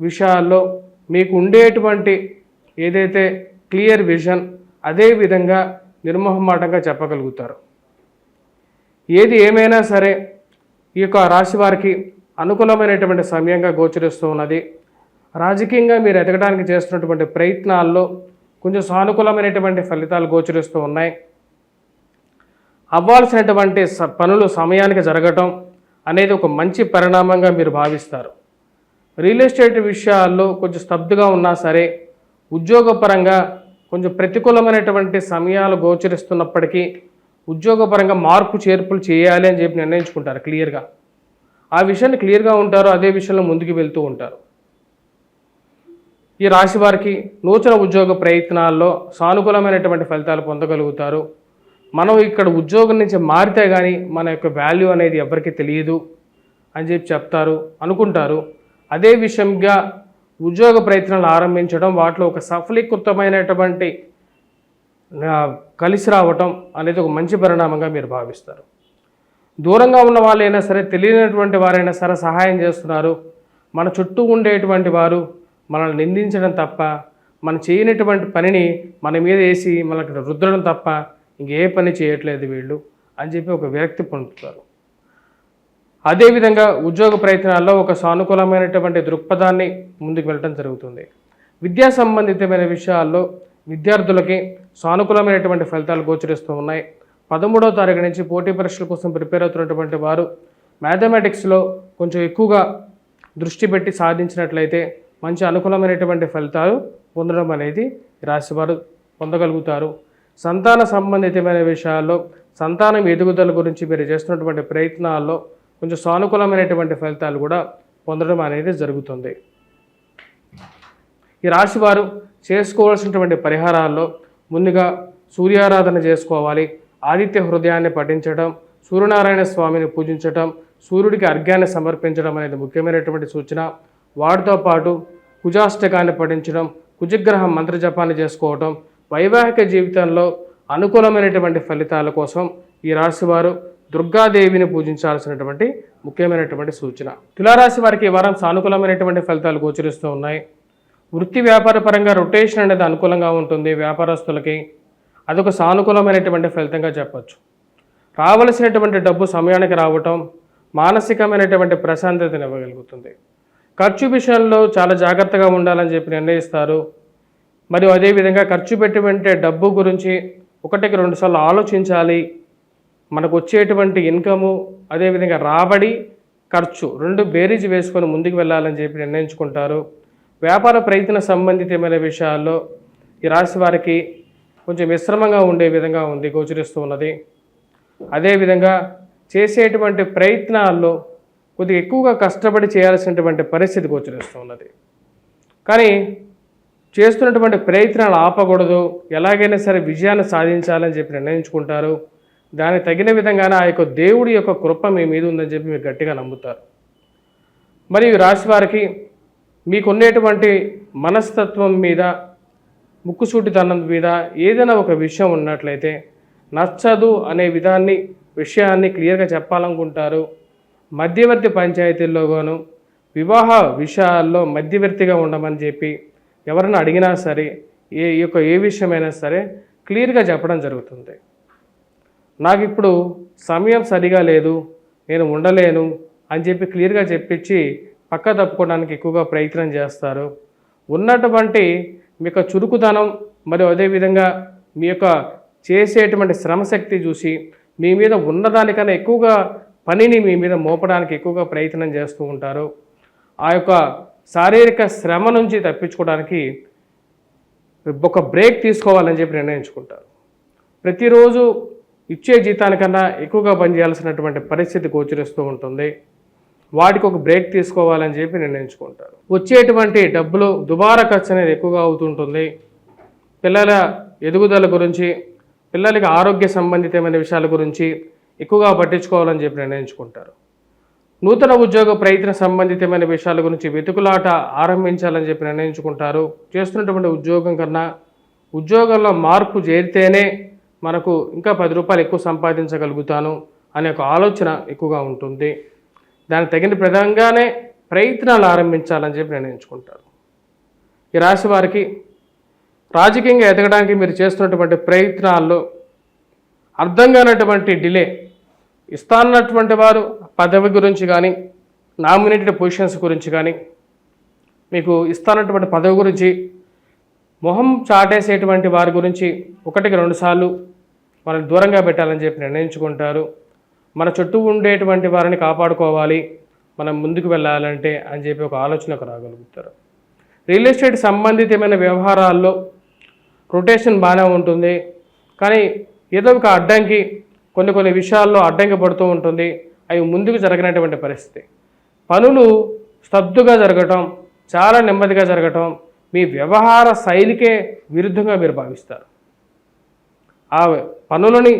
విషయాల్లో మీకు ఉండేటువంటి ఏదైతే క్లియర్ విజన్, అదే విధంగా నిర్మోహమాటంగా చెప్పగలుగుతారు. ఏది ఏమైనా సరే ఈ యొక్క రాశి వారికి అనుకూలమైనటువంటి సమయంగా గోచరిస్తూ ఉన్నది. రాజకీయంగా మీరు ఎదగడానికి చేస్తున్నటువంటి ప్రయత్నాల్లో కొంచెం సానుకూలమైనటువంటి ఫలితాలు గోచరిస్తూ ఉన్నాయి. అవ్వాల్సినటువంటి పనులు సమయానికి జరగటం అనేది ఒక మంచి పరిణామంగా మీరు భావిస్తారు. రియల్ ఎస్టేట్ విషయాల్లో కొంచెం స్తబ్దుగా ఉన్నా సరే, ఉద్యోగపరంగా కొంచెం ప్రతికూలమైనటువంటి సమయాలు గోచరిస్తున్నప్పటికీ ఉద్యోగపరంగా మార్పు చేర్పులు చేయాలి అని చెప్పి నిర్ణయించుకుంటారు. క్లియర్గా ఆ విషయాన్ని క్లియర్గా ఉంటారు. అదే విషయంలో ముందుకు వెళ్తూ ఉంటారు. ఈ రాశి వారికి నూతన ఉద్యోగ ప్రయత్నాల్లో సానుకూలమైనటువంటి ఫలితాలు పొందగలుగుతారు. మనం ఇక్కడ ఉద్యోగం నుంచి మారితే కానీ మన యొక్క వాల్యూ అనేది ఎవరికి తెలియదు అని చెప్పి చెప్తారు, అనుకుంటారు. అదే విషయంగా ఉద్యోగ ప్రయత్నాలు ఆరంభించడం, వాటిలో ఒక సఫలీకృతమైనటువంటి కలిసి రావటం అనేది ఒక మంచి పరిణామంగా మీరు భావిస్తారు. దూరంగా ఉన్న వాళ్ళైనా సరే, తెలియనటువంటి వారైనా సరే సహాయం చేస్తున్నారు. మన చుట్టూ ఉండేటువంటి వారు మనల్ని నిందించడం తప్ప, మనం చేయనటువంటి పనిని మన మీద వేసి మనకు రుద్దడం తప్ప ఇంకే పని చేయట్లేదు వీళ్ళు అని చెప్పి ఒక విరక్తి పొందుతారు. అదేవిధంగా ఉద్యోగ ప్రయత్నాల్లో ఒక సానుకూలమైనటువంటి దృక్పథాన్ని ముందుకు వెళ్ళడం జరుగుతుంది. విద్యా సంబంధితమైన విషయాల్లో విద్యార్థులకి సానుకూలమైనటువంటి ఫలితాలు గోచరిస్తూ ఉన్నాయి. 13వ తారీఖు నుంచి పోటీ పరీక్షల కోసం ప్రిపేర్ అవుతున్నటువంటి వారు మ్యాథమెటిక్స్లో కొంచెం ఎక్కువగా దృష్టి పెట్టి సాధించినట్లయితే మంచి అనుకూలమైనటువంటి ఫలితాలు పొందడం అనేది రాశివారు పొందగలుగుతారు. సంతాన సంబంధితమైన విషయాల్లో సంతానం ఎదుగుదల గురించి మీరు చేస్తున్నటువంటి ప్రయత్నాల్లో కొంచెం సానుకూలమైనటువంటి ఫలితాలు కూడా పొందడం అనేది జరుగుతుంది. ఈ రాశివారు చేసుకోవాల్సినటువంటి పరిహారాల్లో ముందుగా సూర్యారాధన చేసుకోవాలి. ఆదిత్య హృదయాన్ని పఠించడం, సూర్యనారాయణ స్వామిని పూజించడం, సూర్యుడికి అర్ఘ్యాన్ని సమర్పించడం అనేది ముఖ్యమైనటువంటి సూచన. వాటితో పాటు కుజాష్టకాన్ని పఠించడం, కుజగ్రహ మంత్రజపాన్ని చేసుకోవటం వైవాహిక జీవితంలో అనుకూలమైనటువంటి ఫలితాల కోసం ఈ రాశివారు దుర్గాదేవిని పూజించాల్సినటువంటి ముఖ్యమైనటువంటి సూచన. తులారాశి వారికి ఈ వారం సానుకూలమైనటువంటి ఫలితాలు గోచరిస్తూ ఉన్నాయి. వృత్తి వ్యాపార పరంగా రొటేషన్ అనేది అనుకూలంగా ఉంటుంది. వ్యాపారస్తులకి అదొక సానుకూలమైనటువంటి ఫలితంగా చెప్పచ్చు. రావలసినటువంటి డబ్బు సమయానికి రావటం మానసికమైనటువంటి ప్రశాంతతను ఇవ్వగలుగుతుంది. ఖర్చు విషయంలో చాలా జాగ్రత్తగా ఉండాలని చెప్పి నిర్ణయిస్తారు. మరియు అదేవిధంగా ఖర్చు పెట్టే డబ్బు గురించి 1-2 సార్లు ఆలోచించాలి. మనకు వచ్చేటువంటి ఇన్కము, అదేవిధంగా రాబడి, ఖర్చు 2 బేరీజ్ వేసుకొని ముందుకు వెళ్ళాలని చెప్పి నిర్ణయించుకుంటారు. వ్యాపార ప్రయత్న సంబంధితమైన విషయాల్లో ఈ రాశి వారికి కొంచెం మిశ్రమంగా ఉండే విధంగా ఉంది గోచరిస్తూ ఉన్నది. అదేవిధంగా చేసేటువంటి ప్రయత్నాల్లో కొద్దిగా ఎక్కువగా కష్టపడి చేయాల్సినటువంటి పరిస్థితి గోచరిస్తూ ఉన్నది. కానీ చేస్తున్నటువంటి ప్రయత్నాలు ఆపకూడదు, ఎలాగైనా సరే విజయాన్ని సాధించాలని చెప్పి నిర్ణయించుకుంటారు. దానికి తగిన విధంగానే ఆ యొక్క దేవుడి యొక్క కృప మీ మీద ఉందని చెప్పి మీరు గట్టిగా నమ్ముతారు. మరియు రాశి వారికి మీకున్నటువంటి మనస్తత్వం మీద, ముక్కుసూటితనం మీద ఏదైనా ఒక విషయం ఉన్నట్లయితే నచ్చదు అనే విషయాన్ని క్లియర్గా చెప్పాలనుకుంటారు. మధ్యవర్తి పంచాయతీల్లోగాను వివాహ విషయాల్లో మధ్యవర్తిగా ఉండమని చెప్పి ఎవరైనా అడిగినా సరే, ఏ విషయమైనా సరే క్లియర్గా చెప్పడం జరుగుతుంది. నాకు ఇప్పుడు సమయం సరిగా లేదు, నేను ఉండలేను అని చెప్పి క్లియర్గా చెప్పించి పక్క తప్పుకోవడానికి ఎక్కువగా ప్రయత్నం చేస్తారు. ఉన్నటువంటి మీ యొక్క చురుకుదనం మరియు అదేవిధంగా మీ యొక్క చేసేటువంటి శ్రమశక్తి చూసి మీ మీద ఉన్నదానికన్నా ఎక్కువగా పనిని మీ మీద మోపడానికి ఎక్కువగా ప్రయత్నం చేస్తూ ఉంటారు. ఆ యొక్క శారీరక శ్రమ నుంచి తప్పించుకోవడానికి ఒక బ్రేక్ తీసుకోవాలని చెప్పి నిర్ణయించుకుంటారు. ప్రతిరోజు ఇచ్చే జీతానికన్నా ఎక్కువగా పనిచేయాల్సినటువంటి పరిస్థితి గోచరిస్తూ ఉంటుంది. వాటికి ఒక బ్రేక్ తీసుకోవాలని చెప్పి నిర్ణయించుకుంటారు. వచ్చేటువంటి డబ్బులు దుబారా ఖర్చు అనేది ఎక్కువగా అవుతుంటుంది. పిల్లల ఎదుగుదల గురించి, పిల్లలకి ఆరోగ్య సంబంధితమైన విషయాల గురించి ఎక్కువగా పట్టించుకోవాలని చెప్పి నిర్ణయించుకుంటారు. నూతన ఉద్యోగ ప్రయత్న సంబంధితమైన విషయాల గురించి వెతుకులాట ఆరంభించాలని చెప్పి నిర్ణయించుకుంటారు. చేస్తున్నటువంటి ఉద్యోగం కన్నా ఉద్యోగంలో మార్పు చేరితేనే మనకు ఇంకా 10 రూపాయలు ఎక్కువ సంపాదించగలుగుతాను అనే ఒక ఆలోచన ఎక్కువగా ఉంటుంది. దానికి తగిన విధంగానే ప్రయత్నాలు ఆరంభించాలని చెప్పి నిర్ణయించుకుంటారు. ఈ రాశి వారికి రాజకీయంగా ఎదగడానికి మీరు చేస్తున్నటువంటి ప్రయత్నాల్లో అర్థం కానటువంటి డిలే ఇస్తానన్నటువంటి వారు పదవి గురించి కానీ, నామినేటెడ్ పొజిషన్స్ గురించి కానీ, మీకు ఇస్తానటువంటి పదవి గురించి మొహం చాటేసేటువంటి వారి గురించి 1-2 సార్లు మనల్ని దూరంగా పెట్టాలని చెప్పి నిర్ణయించుకుంటారు. మన చుట్టూ ఉండేటువంటి వారిని కాపాడుకోవాలి, మనం ముందుకు వెళ్ళాలంటే అని చెప్పి ఒక ఆలోచనకు రాగలుగుతారు. రియల్ ఎస్టేట్ సంబంధితమైన వ్యవహారాల్లో రొటేషన్ బాగానే ఉంటుంది. కానీ ఏదో ఒక అడ్డంకి కొన్ని విషయాల్లో అడ్డంకి పడుతూ ఉంటుంది. అవి ముందుకు జరగనటువంటి పరిస్థితి. పనులు స్తబ్దుగా జరగటం, చాలా నెమ్మదిగా జరగటం, మీ వ్యవహార శైలికే విరుద్ధంగా మీరు భావిస్తారు. ఆ పనులని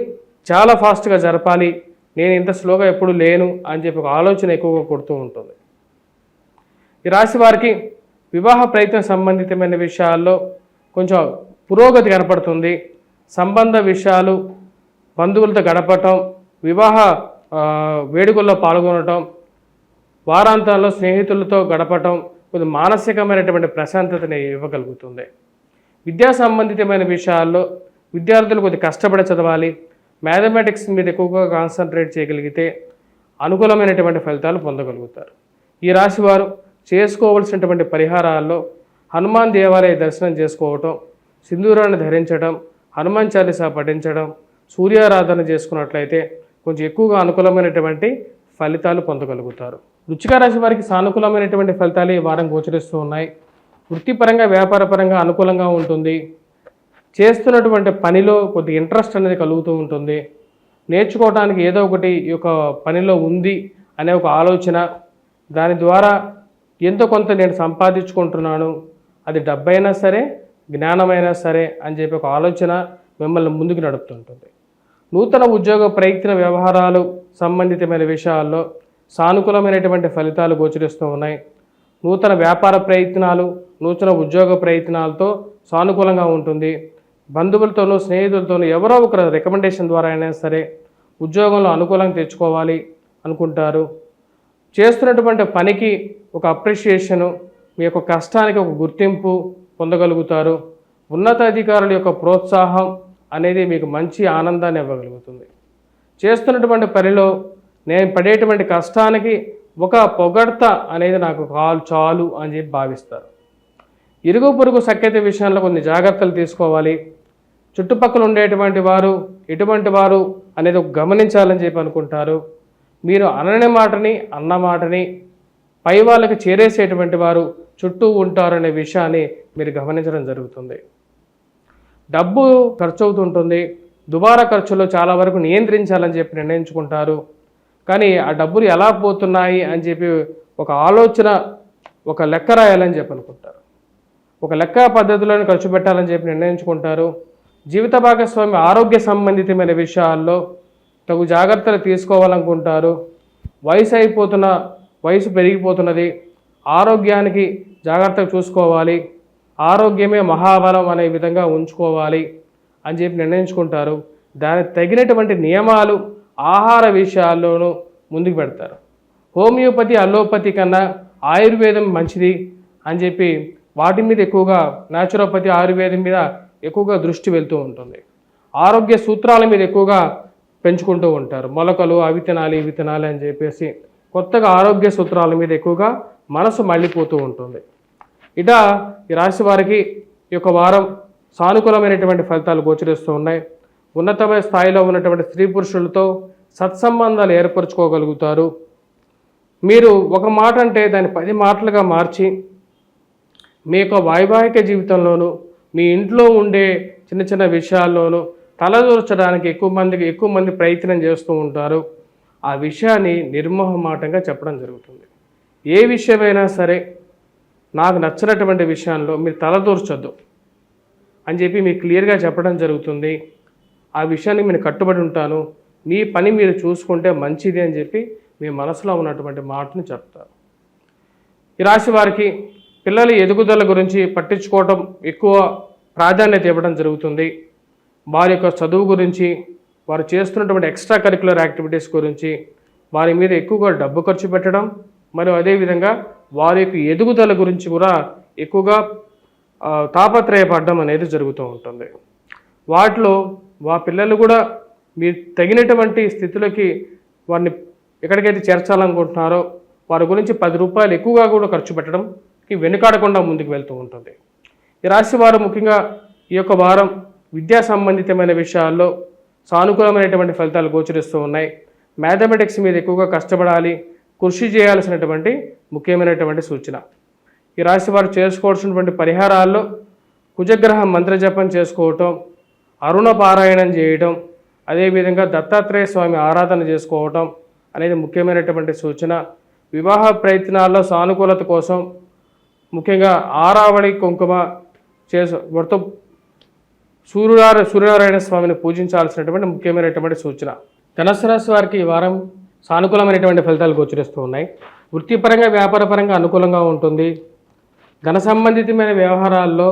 చాలా ఫాస్ట్గా జరపాలి, నేను ఇంత స్లోగా ఎప్పుడు లేను అని చెప్పి ఒక ఆలోచన ఎక్కువగా కొడుతూ ఉంటుంది. ఈ రాశి వారికి వివాహ ప్రయత్నం సంబంధితమైన విషయాల్లో కొంచెం పురోగతి కనపడుతుంది. సంబంధ విషయాలు, బంధువులతో గడపటం, వివాహ వేడుకల్లో పాల్గొనటం, వారాంతాల్లో స్నేహితులతో గడపటం కొంచెం మానసికమైనటువంటి ప్రశాంతతని ఇవ్వగలుగుతుంది. విద్యా సంబంధితమైన విషయాల్లో విద్యార్థులు కొద్దిగా కష్టపడి చదవాలి, మ్యాథమెటిక్స్ మీద ఎక్కువగా కాన్సన్ట్రేట్ చేయగలిగితే అనుకూలమైనటువంటి ఫలితాలు పొందగలుగుతారు. ఈ రాశి వారు చేసుకోవలసినటువంటి పరిహారాల్లో హనుమాన్ దేవాలయ దర్శనం చేసుకోవటం, సింధూరాన్ని ధరించడం, హనుమాన్ చాలీసా పఠించడం, సూర్యారాధన చేసుకున్నట్లయితే కొంచెం ఎక్కువగా అనుకూలమైనటువంటి ఫలితాలు పొందగలుగుతారు. వృశ్చిక రాశి వారికి సానుకూలమైనటువంటి ఫలితాలు ఈ వారం గోచరిస్తూ ఉన్నాయి. వృత్తిపరంగా వ్యాపారపరంగా అనుకూలంగా ఉంటుంది. చేస్తున్నటువంటి పనిలో కొద్ది ఇంట్రెస్ట్ అనేది కలుగుతూ ఉంటుంది. నేర్చుకోవడానికి ఏదో ఒకటి ఈ యొక్క పనిలో ఉంది అనే ఒక ఆలోచన, దాని ద్వారా ఎంతో కొంత నేను సంపాదించుకుంటున్నాను, అది డబ్బైనా సరే జ్ఞానమైనా సరే అని చెప్పి ఒక ఆలోచన మిమ్మల్ని ముందుకు నడుపుతుంటుంది. నూతన ఉద్యోగ ప్రయత్న వ్యవహారాలు సంబంధితమైన విషయాల్లో సానుకూలమైనటువంటి ఫలితాలు గోచరిస్తూ ఉన్నాయి. నూతన వ్యాపార ప్రయత్నాలు, నూతన ఉద్యోగ ప్రయత్నాలతో సానుకూలంగా ఉంటుంది. బంధువులతోనూ స్నేహితులతోనూ ఎవరో ఒకరు రికమెండేషన్ ద్వారా అయినా సరే ఉద్యోగంలో అనుకూలంగా తెచ్చుకోవాలి అనుకుంటారు. చేస్తున్నటువంటి పనికి ఒక అప్రిషియేషను, మీ యొక్క కష్టానికి ఒక గుర్తింపు పొందగలుగుతారు. ఉన్నతాధికారుల యొక్క ప్రోత్సాహం అనేది మీకు మంచి ఆనందాన్ని ఇవ్వగలుగుతుంది. చేస్తున్నటువంటి పనిలో నేను పడేటువంటి కష్టానికి ఒక పొగడ్త అనేది నాకు చాలు అని చెప్పి భావిస్తారు. ఇరుగు పొరుగు సఖ్యత విషయంలో కొన్ని జాగ్రత్తలు తీసుకోవాలి. చుట్టుపక్కల ఉండేటువంటి వారు ఎటువంటి వారు అనేది గమనించాలని చెప్పి అనుకుంటారు. మీరు అనని మాటని అన్న మాటని పై వాళ్ళకి చేరేసేటువంటి వారు చుట్టూ ఉంటారనే విషయాన్ని మీరు గమనించడం జరుగుతుంది. డబ్బు ఖర్చు అవుతుంటుంది. దుబారా ఖర్చులో చాలా వరకు నియంత్రించాలని చెప్పి నిర్ణయించుకుంటారు. కానీ ఆ డబ్బులు ఎలా పోతున్నాయి అని చెప్పి ఒక ఆలోచన, ఒక లెక్క రాయాలని చెప్పి అనుకుంటారు. ఒక లెక్క పద్ధతిలోనే ఖర్చు పెట్టాలని చెప్పి నిర్ణయించుకుంటారు. జీవిత భాగస్వామి ఆరోగ్య సంబంధితమైన విషయాల్లో తగు జాగ్రత్తలు తీసుకోవాలనుకుంటారు. వయసు పెరిగిపోతున్నది, ఆరోగ్యానికి జాగ్రత్తగా చూసుకోవాలి, ఆరోగ్యమే మహాబలం అనే విధంగా ఉంచుకోవాలి అని చెప్పి నిర్ణయించుకుంటారు. దానికి తగినటువంటి నియమాలు ఆహార విషయాల్లోనూ ముందుకు పెడతారు. హోమియోపతి, అలోపతి కన్నా ఆయుర్వేదం మంచిది అని చెప్పి వాటి మీద ఎక్కువగా, న్యాచురోపతి, ఆయుర్వేదం మీద ఎక్కువగా దృష్టి వెళ్తూ ఉంటుంది. ఆరోగ్య సూత్రాల మీద ఎక్కువగా పెంచుకుంటూ ఉంటారు. మొలకలు అవి తినాలి ఇవి తినాలి అని చెప్పేసి కొత్తగా ఆరోగ్య సూత్రాల మీద ఎక్కువగా మనసు మళ్ళీపోతూ ఉంటుంది. ఇట ఈ రాశి వారికి ఈ యొక్క వారం సానుకూలమైనటువంటి ఫలితాలు గోచరిస్తూ ఉన్నాయి. ఉన్నతమైన స్థాయిలో ఉన్నటువంటి స్త్రీ పురుషులతో సత్సంబంధాలు ఏర్పరచుకోగలుగుతారు. మీరు ఒక మాట అంటే దాన్ని 10 మాటలుగా మార్చి మీ యొక్క వైవాహిక జీవితంలోనూ మీ ఇంట్లో ఉండే చిన్న చిన్న విషయాల్లోనూ తలదూర్చడానికి ఎక్కువ మంది ప్రయత్నం చేస్తూ ఉంటారు. ఆ విషయాన్ని నిర్మోహమాటంగా చెప్పడం జరుగుతుంది. ఏ విషయమైనా సరే నాకు నచ్చినటువంటి విషయంలో మీరు తలదూర్చొద్దు అని చెప్పి మీకు క్లియర్గా చెప్పడం జరుగుతుంది. ఆ విషయాన్ని మీరు కట్టుబడి ఉంటాను, మీ పని మీరు చూసుకుంటే మంచిది అని చెప్పి మీ మనసులో ఉన్నటువంటి మాటను చెప్తారు. ఈ రాశి వారికి పిల్లల ఎదుగుదల గురించి పట్టించుకోవడం ఎక్కువ ప్రాధాన్యత ఇవ్వడం జరుగుతుంది. వారి యొక్క చదువు గురించి, వారు చేస్తున్నటువంటి ఎక్స్ట్రా కరిక్యులర్ యాక్టివిటీస్ గురించి వారి మీద ఎక్కువగా డబ్బు ఖర్చు పెట్టడం, మరియు అదేవిధంగా వారి యొక్క ఎదుగుదల గురించి కూడా ఎక్కువగా తాపత్రయపడడం అనేది జరుగుతూ ఉంటుంది. వాటిలో పిల్లలు కూడా మీరు తగినటువంటి స్థితిలోకి వారిని ఎక్కడికైతే చేర్చాలనుకుంటున్నారో వారి గురించి 10 రూపాయలు ఎక్కువగా కూడా ఖర్చు పెట్టడంకి వెనుకాడకుండా ముందుకు వెళ్తూ ఉంటుంది. ఈ రాశి వారు ముఖ్యంగా ఈ యొక్క వారం విద్యా సంబంధితమైన విషయాల్లో సానుకూలమైనటువంటి ఫలితాలు గోచరిస్తూ ఉన్నాయి. మ్యాథమెటిక్స్ మీద ఎక్కువగా కష్టపడాలి, కృషి చేయాల్సినటువంటి ముఖ్యమైనటువంటి సూచన. ఈ రాశి వారు చేసుకోవాల్సినటువంటి పరిహారాల్లో కుజగ్రహ మంత్రజపం చేసుకోవటం, అరుణ పారాయణం చేయటం, అదేవిధంగా దత్తాత్రేయ స్వామి ఆరాధన చేసుకోవటం అనేది ముఖ్యమైనటువంటి సూచన. వివాహ ప్రయత్నాల్లో సానుకూలత కోసం ముఖ్యంగా ఆరావళి కుంకుమ వ్రతం సూర్యనారాయణ స్వామిని పూజించాల్సినటువంటి ముఖ్యమైనటువంటి సూచన. ధనుసు రాశి వారికి ఈ వారం సానుకూలమైనటువంటి ఫలితాలు గోచరిస్తూ ఉన్నాయి. వృత్తిపరంగా వ్యాపారపరంగా అనుకూలంగా ఉంటుంది. ధన సంబంధితమైన వ్యవహారాల్లో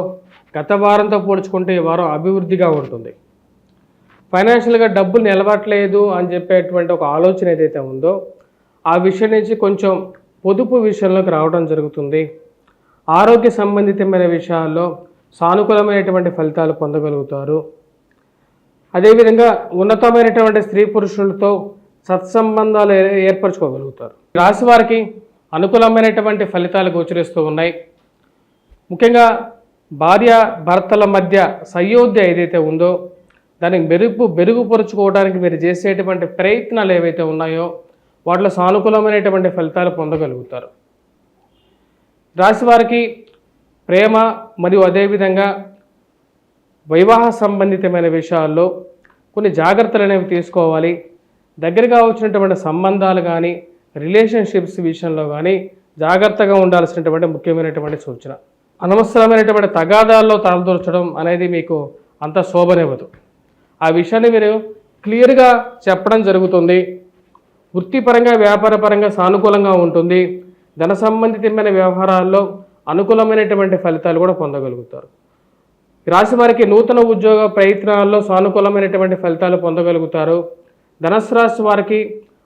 గత వారంతో పోల్చుకుంటే ఈ వారం అభివృద్ధిగా ఉంటుంది. ఫైనాన్షియల్గా డబ్బులు నిలబడట్లేదు అని చెప్పేటువంటి ఒక ఆలోచన ఏదైతే ఉందో ఆ విషయం నుంచి కొంచెం పొదుపు విషయంలోకి రావడం జరుగుతుంది. ఆరోగ్య సంబంధితమైన విషయాల్లో సానుకూలమైనటువంటి ఫలితాలు పొందగలుగుతారు. అదేవిధంగా ఉన్నతమైనటువంటి స్త్రీ పురుషులతో సత్సంబంధాలు ఏర్పరచుకోగలుగుతారు. రాశి వారికి అనుకూలమైనటువంటి ఫలితాలు గోచరిస్తూ ఉన్నాయి. ముఖ్యంగా భార్య భర్తల మధ్య సయోధ్య ఏదైతే ఉందో దాన్ని మెరుగుపరుచుకోవడానికి మీరు చేసేటువంటి ప్రయత్నాలు ఏవైతే ఉన్నాయో వాటిలో సానుకూలమైనటువంటి ఫలితాలు పొందగలుగుతారు. రాశి వారికి ప్రేమ మరియు అదేవిధంగా వివాహ సంబంధితమైన విషయాల్లో కొన్ని జాగ్రత్తలు అనేవి తీసుకోవాలి. దగ్గరగా వచ్చినటువంటి సంబంధాలు కానీ రిలేషన్షిప్స్ విషయంలో కానీ జాగ్రత్తగా ఉండాల్సినటువంటి ముఖ్యమైనటువంటి సూచన. అనవసరమైనటువంటి తగాదాల్లో తలదూర్చడం అనేది మీకు అంత శోభనివ్వదు. ఆ విషయాన్ని మీరు క్లియర్గా చెప్పడం జరుగుతుంది. వృత్తిపరంగా వ్యాపారపరంగా సానుకూలంగా ఉంటుంది. ధన సంబంధితమైన వ్యవహారాల్లో అనుకూలమైనటువంటి ఫలితాలు కూడా పొందగలుగుతారు. రాశి వారికి నూతన ఉద్యోగ ప్రయత్నాల్లో సానుకూలమైనటువంటి ఫలితాలు పొందగలుగుతారు. ధనుసు రాశి వారికి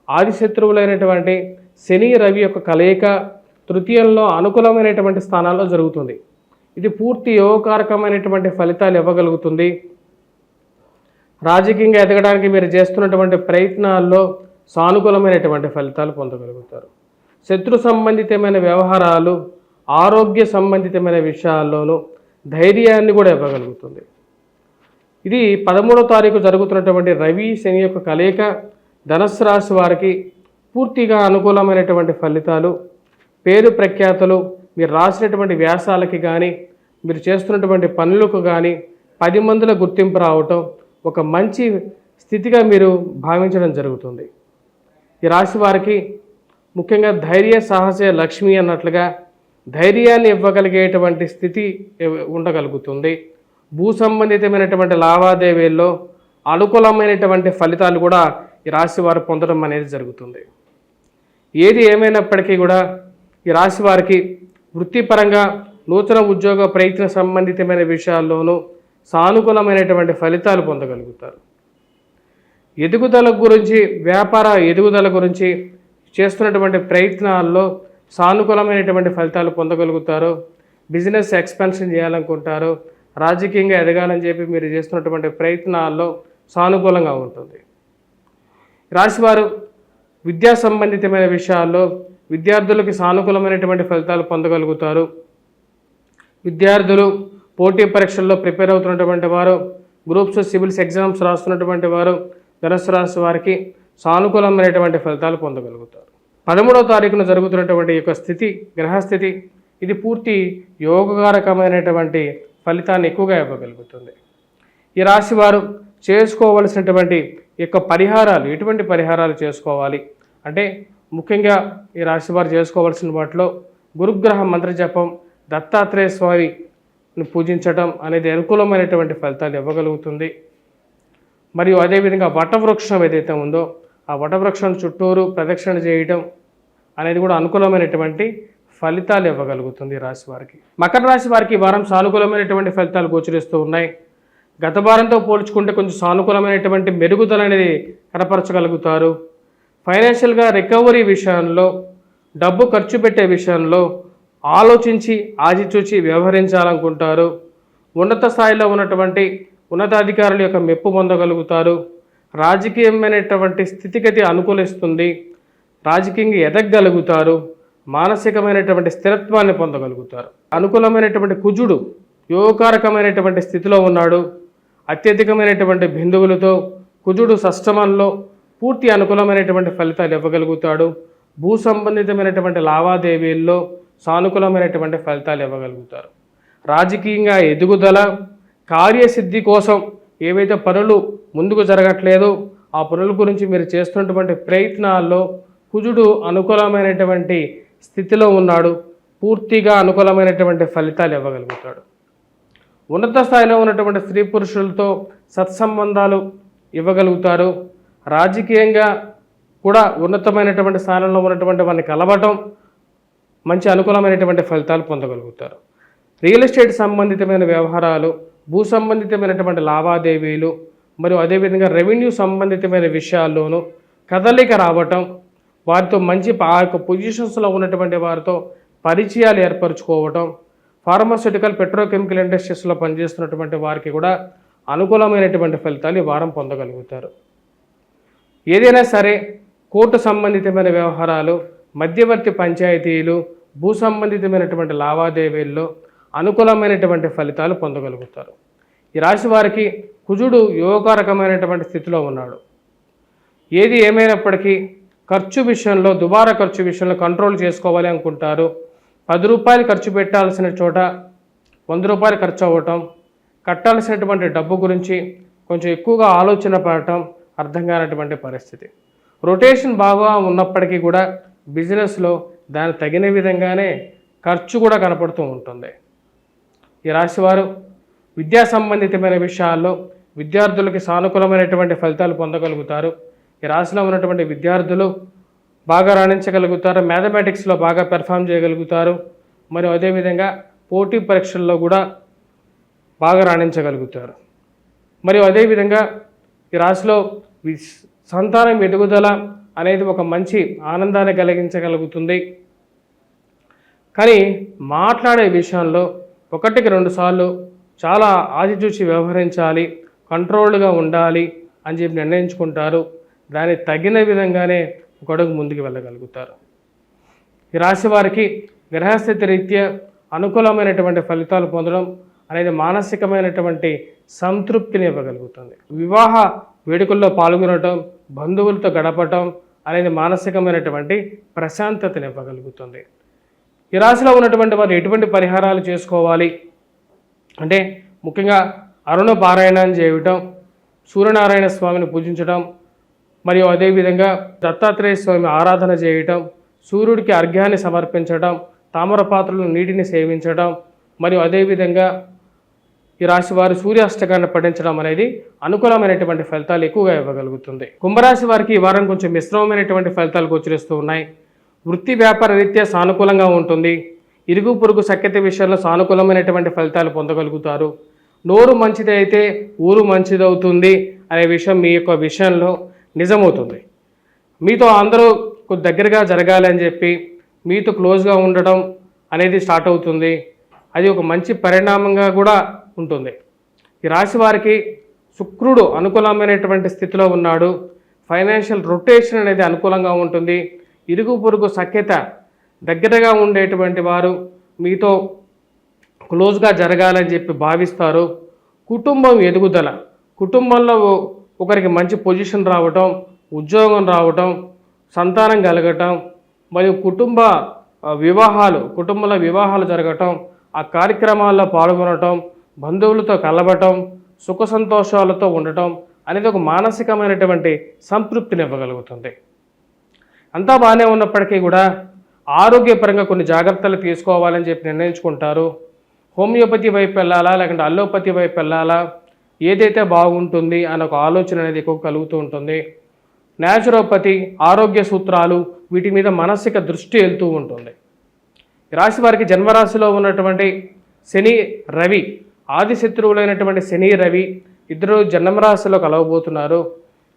ఆదిశత్రువులైనటువంటి శని రవి యొక్క కలయిక తృతీయంలో అనుకూలమైనటువంటి స్థానాల్లో జరుగుతుంది. ఇది పూర్తి యోగకారకమైనటువంటి ఫలితాలు ఇవ్వగలుగుతుంది. రాజకీయంగా ఎదగడానికి మీరు చేస్తున్నటువంటి ప్రయత్నాల్లో సానుకూలమైనటువంటి ఫలితాలు పొందగలుగుతారు. శత్రు సంబంధితమైన వ్యవహారాలు ఆరోగ్య సంబంధితమైన విషయాల్లోనూ ధైర్యాన్ని కూడా ఇవ్వగలుగుతుంది. ఇది 13వ తారీఖు జరుగుతున్నటువంటి రవి శని యొక్క కలయిక ధనుసు రాశి వారికి పూర్తిగా అనుకూలమైనటువంటి ఫలితాలు, పేరు ప్రఖ్యాతులు, మీరు రాసినటువంటి వ్యాసాలకి కానీ మీరు చేస్తున్నటువంటి పనులకు కానీ 10 మందిలో గుర్తింపు రావటం ఒక మంచి స్థితిగా మీరు భావించడం జరుగుతుంది. ఈ రాశి వారికి ముఖ్యంగా ధైర్య సాహస లక్ష్మి అన్నట్లుగా ధైర్యాన్ని ఇవ్వగలిగేటువంటి స్థితి ఉండగలుగుతుంది. భూ సంబంధితమైనటువంటి లావాదేవీల్లో అనుకూలమైనటువంటి ఫలితాలు కూడా ఈ రాశి వారు పొందడం అనేది జరుగుతుంది. ఏది ఏమైనప్పటికీ కూడా ఈ రాశి వారికి వృత్తిపరంగా నూతన ఉద్యోగ ప్రయత్న సంబంధితమైన విషయాల్లోనూ సానుకూలమైనటువంటి ఫలితాలు పొందగలుగుతారు. ఎదుగుదల గురించి వ్యాపార ఎదుగుదల గురించి చేస్తున్నటువంటి ప్రయత్నాల్లో సానుకూలమైనటువంటి ఫలితాలు పొందగలుగుతారు. బిజినెస్ ఎక్స్పెన్షన్ చేయాలనుకుంటారు, రాజకీయంగా ఎదగాలని చెప్పి మీరు చేస్తున్నటువంటి ప్రయత్నాల్లో సానుకూలంగా ఉంటుంది. రాశివారు విద్యా సంబంధితమైన విషయాల్లో విద్యార్థులకి సానుకూలమైనటువంటి ఫలితాలు పొందగలుగుతారు. విద్యార్థులు పోటీ పరీక్షల్లో ప్రిపేర్ అవుతున్నటువంటి వారు, గ్రూప్స్ సివిల్స్ ఎగ్జామ్స్ రాస్తున్నటువంటి వారు ధనుసు రాశి వారికి సానుకూలమైనటువంటి ఫలితాలు పొందగలుగుతారు. 13వ తారీఖున జరుగుతున్నటువంటి యొక్క స్థితి గ్రహస్థితి ఇది పూర్తి యోగకారకమైనటువంటి ఫలితాన్ని ఎక్కువగా ఇవ్వగలుగుతుంది. ఈ రాశి వారు చేసుకోవలసినటువంటి యొక్క పరిహారాలు ఎటువంటి పరిహారాలు చేసుకోవాలి అంటే ముఖ్యంగా ఈ రాశి వారు చేసుకోవాల్సిన వాటిలో గురుగ్రహ మంత్ర జపం, దత్తాత్రేయ స్వామిని పూజించడం అనేది అనుకూలమైనటువంటి ఫలితాలు ఇవ్వగలుగుతుంది. మరియు అదేవిధంగా వటవృక్షం ఏదైతే ఉందో ఆ వటవృక్షం చుట్టూరు ప్రదక్షిణ చేయడం అనేది కూడా అనుకూలమైనటువంటి ఫలితాలు ఇవ్వగలుగుతుంది రాశి వారికి. మకర రాశి వారికి ఈ వారం సానుకూలమైనటువంటి ఫలితాలు గోచరిస్తూ ఉన్నాయి. గత వారంతో పోల్చుకుంటే కొంచెం సానుకూలమైనటువంటి మెరుగుదల అనేది కనపరచగలుగుతారు. ఫైనాన్షియల్గా రికవరీ విషయంలో, డబ్బు ఖర్చు పెట్టే విషయంలో ఆలోచించి ఆచితూచి వ్యవహరించాలనుకుంటారు. ఉన్నత స్థాయిలో ఉన్నటువంటి ఉన్నతాధికారుల యొక్క మెప్పు పొందగలుగుతారు. రాజకీయమైనటువంటి స్థితిగతి అనుకూలిస్తుంది. రాజకీయంగా ఎదగగలుగుతారు. మానసికమైనటువంటి స్థిరత్వాన్ని పొందగలుగుతారు. అనుకూలమైనటువంటి కుజుడు యోగకారకమైనటువంటి స్థితిలో ఉన్నాడు. అత్యధికమైనటువంటి బిందువులతో కుజుడు షష్టమంలో పూర్తి అనుకూలమైనటువంటి ఫలితాలు ఇవ్వగలుగుతాడు. భూ సంబంధితమైనటువంటి లావాదేవీల్లో సానుకూలమైనటువంటి ఫలితాలు ఇవ్వగలుగుతారు. రాజకీయంగా ఎదుగుదల, కార్యసిద్ధి కోసం ఏవైతే పనులు ముందుకు జరగట్లేదో ఆ పనుల గురించి మీరు చేస్తున్నటువంటి ప్రయత్నాల్లో కుజుడు అనుకూలమైనటువంటి స్థితిలో ఉన్నాడు. పూర్తిగా అనుకూలమైనటువంటి ఫలితాలు ఇవ్వగలుగుతాడు. ఉన్నత స్థాయిలో ఉన్నటువంటి స్త్రీ పురుషులతో సత్సంబంధాలు ఇవ్వగలుగుతారు. రాజకీయంగా కూడా ఉన్నతమైనటువంటి స్థానంలో ఉన్నటువంటి వారిని కలవటం మంచి అనుకూలమైనటువంటి ఫలితాలు పొందగలుగుతారు. రియల్ ఎస్టేట్ సంబంధితమైన వ్యవహారాలు, భూ సంబంధితమైనటువంటి లావాదేవీలు, మరియు అదేవిధంగా రెవెన్యూ సంబంధితమైన విషయాల్లోనూ కదలిక రావటం, వారితో మంచి ఆ యొక్క పొజిషన్స్లో ఉన్నటువంటి వారితో పరిచయాలు ఏర్పరచుకోవటం, ఫార్మాస్యూటికల్ పెట్రోకెమికల్ ఇండస్ట్రీస్లో పనిచేస్తున్నటువంటి వారికి కూడా అనుకూలమైనటువంటి ఫలితాలు ఈ వారం పొందగలుగుతారు. ఏదైనా సరే కోర్టు సంబంధితమైన వ్యవహారాలు, మధ్యవర్తి పంచాయతీలు, భూ సంబంధితమైనటువంటి లావాదేవీల్లో అనుకూలమైనటువంటి ఫలితాలు పొందగలుగుతారు. ఈ రాశి వారికి కుజుడు యోగకారకమైనటువంటి స్థితిలో ఉన్నాడు. ఏది ఏమైనప్పటికీ ఖర్చు విషయంలో, దుబారా ఖర్చు విషయంలో కంట్రోల్ చేసుకోవాలి అనుకుంటారు. 10 రూపాయలు ఖర్చు పెట్టాల్సిన చోట 100 రూపాయలు ఖర్చు అవ్వటం, కట్టాల్సినటువంటి డబ్బు గురించి కొంచెం ఎక్కువగా ఆలోచన పడటం అర్థం కానటువంటి పరిస్థితి. రొటేషన్ బాగా ఉన్నప్పటికీ కూడా బిజినెస్లో దానికి తగిన విధంగానే ఖర్చు కూడా కనపడుతూ ఉంటుంది. ఈ రాశివారు విద్యా సంబంధితమైన విషయాల్లో విద్యార్థులకి సానుకూలమైనటువంటి ఫలితాలు పొందగలుగుతారు. ఈ రాశిలో ఉన్నటువంటి విద్యార్థులు బాగా రాణించగలుగుతారు, మ్యాథమెటిక్స్లో బాగా పెర్ఫామ్ చేయగలుగుతారు, మరియు అదేవిధంగా పోటీ పరీక్షల్లో కూడా బాగా రాణించగలుగుతారు. మరియు అదేవిధంగా ఈ రాశిలో సంతానం ఎదుగుదల అనేది ఒక మంచి ఆనందాన్ని కలిగించగలుగుతుంది. కానీ మాట్లాడే విషయంలో 1-2 సార్లు చాలా ఆచితూచి వ్యవహరించాలి, కంట్రోల్డ్గా ఉండాలి అని చెప్పి నిర్ణయించుకుంటారు. దానికి తగిన విధంగానే ఒక అడుగు ముందుకు వెళ్ళగలుగుతారు. ఈ రాశి వారికి గ్రహస్థితి రీత్యా అనుకూలమైనటువంటి ఫలితాలు పొందడం అనేది మానసికమైనటువంటి సంతృప్తిని ఇవ్వగలుగుతుంది. వివాహ వేడుకల్లో పాల్గొనడం, బంధువులతో గడపటం అనేది మానసికమైనటువంటి ప్రశాంతతని ఇవ్వగలుగుతుంది. ఈ రాశిలో ఉన్నటువంటి వారు ఎటువంటి పరిహారాలు చేసుకోవాలి అంటే ముఖ్యంగా అరుణ పారాయణం చేయటం, సూర్యనారాయణ స్వామిని పూజించడం, మరియు అదేవిధంగా దత్తాత్రేయ స్వామి ఆరాధన చేయటం, సూర్యుడికి అర్ఘ్యాన్ని సమర్పించడం, తామరపాత్రలో నీటిని సేవించడం, మరియు అదేవిధంగా ఈ రాశి వారు సూర్యాష్టకాన్ని పఠించడం అనేది అనుకూలమైనటువంటి ఫలితాలు ఎక్కువగా ఇవ్వగలుగుతుంది. కుంభరాశి వారికి ఈ వారం కొంచెం మిశ్రమమైనటువంటి ఫలితాలు గోచరిస్తూ ఉన్నాయి. వృత్తి వ్యాపార రీత్యా సానుకూలంగా ఉంటుంది. ఇరుగు పొరుగు సఖ్యత విషయంలో సానుకూలమైనటువంటి ఫలితాలు పొందగలుగుతారు. నోరు మంచిది అయితే ఊరు మంచిదవుతుంది అనే విషయం మీ యొక్క విషయంలో నిజమవుతుంది. మీతో అందరూ దగ్గరగా జరగాలి అని చెప్పి మీతో క్లోజ్గా ఉండటం అనేది స్టార్ట్ అవుతుంది. అది ఒక మంచి పరిణామంగా కూడా ఉంటుంది. ఈ రాశి వారికి శుక్రుడు అనుకూలమైనటువంటి స్థితిలో ఉన్నాడు. ఫైనాన్షియల్ రొటేషన్ అనేది అనుకూలంగా ఉంటుంది. ఇరుగు పొరుగు సఖ్యత, దగ్గరగా ఉండేటువంటి వారు మీతో క్లోజ్గా జరగాలని చెప్పి భావిస్తారు. కుటుంబం ఎదుగుదల, కుటుంబంలో ఒకరికి మంచి పొజిషన్ రావటం, ఉద్యోగం రావటం, సంతానం కలగటం, మరియు కుటుంబంలో వివాహాలు జరగటం, ఆ కార్యక్రమాల్లో పాల్గొనటం, బంధువులతో కలవటం, సుఖ సంతోషాలతో ఉండటం అనేది ఒక మానసికమైనటువంటి సంతృప్తిని ఇవ్వగలుగుతుంది. అంతా బాగానే ఉన్నప్పటికీ కూడా ఆరోగ్యపరంగా కొన్ని జాగ్రత్తలు తీసుకోవాలని చెప్పి నిర్ణయించుకుంటారు. హోమియోపతి వైపు వెళ్ళాలా లేకుంటే అల్లోపతి వైపు వెళ్ళాలా, ఏదైతే బాగుంటుంది అనే ఒక ఆలోచన అనేది ఎక్కువ కలుగుతూ ఉంటుంది. న్యాచురోపతి, ఆరోగ్య సూత్రాలు, వీటి మీద మానసిక దృష్టి వెళ్తూ ఉంటుంది. రాశి వారికి జన్మరాశిలో ఉన్నటువంటి శని, రవి, ఆది శత్రువులైనటువంటి శని, రవి ఇద్దరు జన్మరాశిలో కలవబోతున్నారు.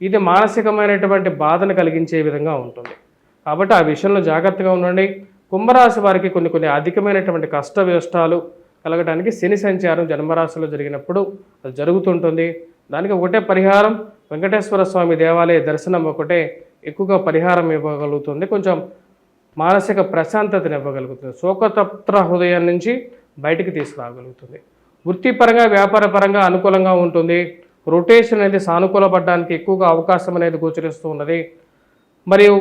ఇది మానసికమైనటువంటి బాధను కలిగించే విధంగా ఉంటుంది. కాబట్టి ఆ విషయంలో జాగ్రత్తగా ఉండండి. కుంభరాశి వారికి కొన్ని అధికమైనటువంటి కష్ట వ్యష్టాలు కలగడానికి శని సంచారం జన్మరాశిలో జరిగినప్పుడు అది జరుగుతుంటుంది. దానికి ఒకటే పరిహారం, వెంకటేశ్వర స్వామి దేవాలయ దర్శనం ఒకటే ఎక్కువగా పరిహారం ఇవ్వగలుగుతుంది. కొంచెం మానసిక ప్రశాంతతను ఇవ్వగలుగుతుంది. శోకతప్త హృదయం నుంచి బయటికి తీసుకురాగలుగుతుంది. వృత్తిపరంగా వ్యాపారపరంగా అనుకూలంగా ఉంటుంది. రొటేషన్ అనేది సానుకూలపడడానికి ఎక్కువగా అవకాశం అనేది గోచరిస్తూ ఉన్నది. మరియు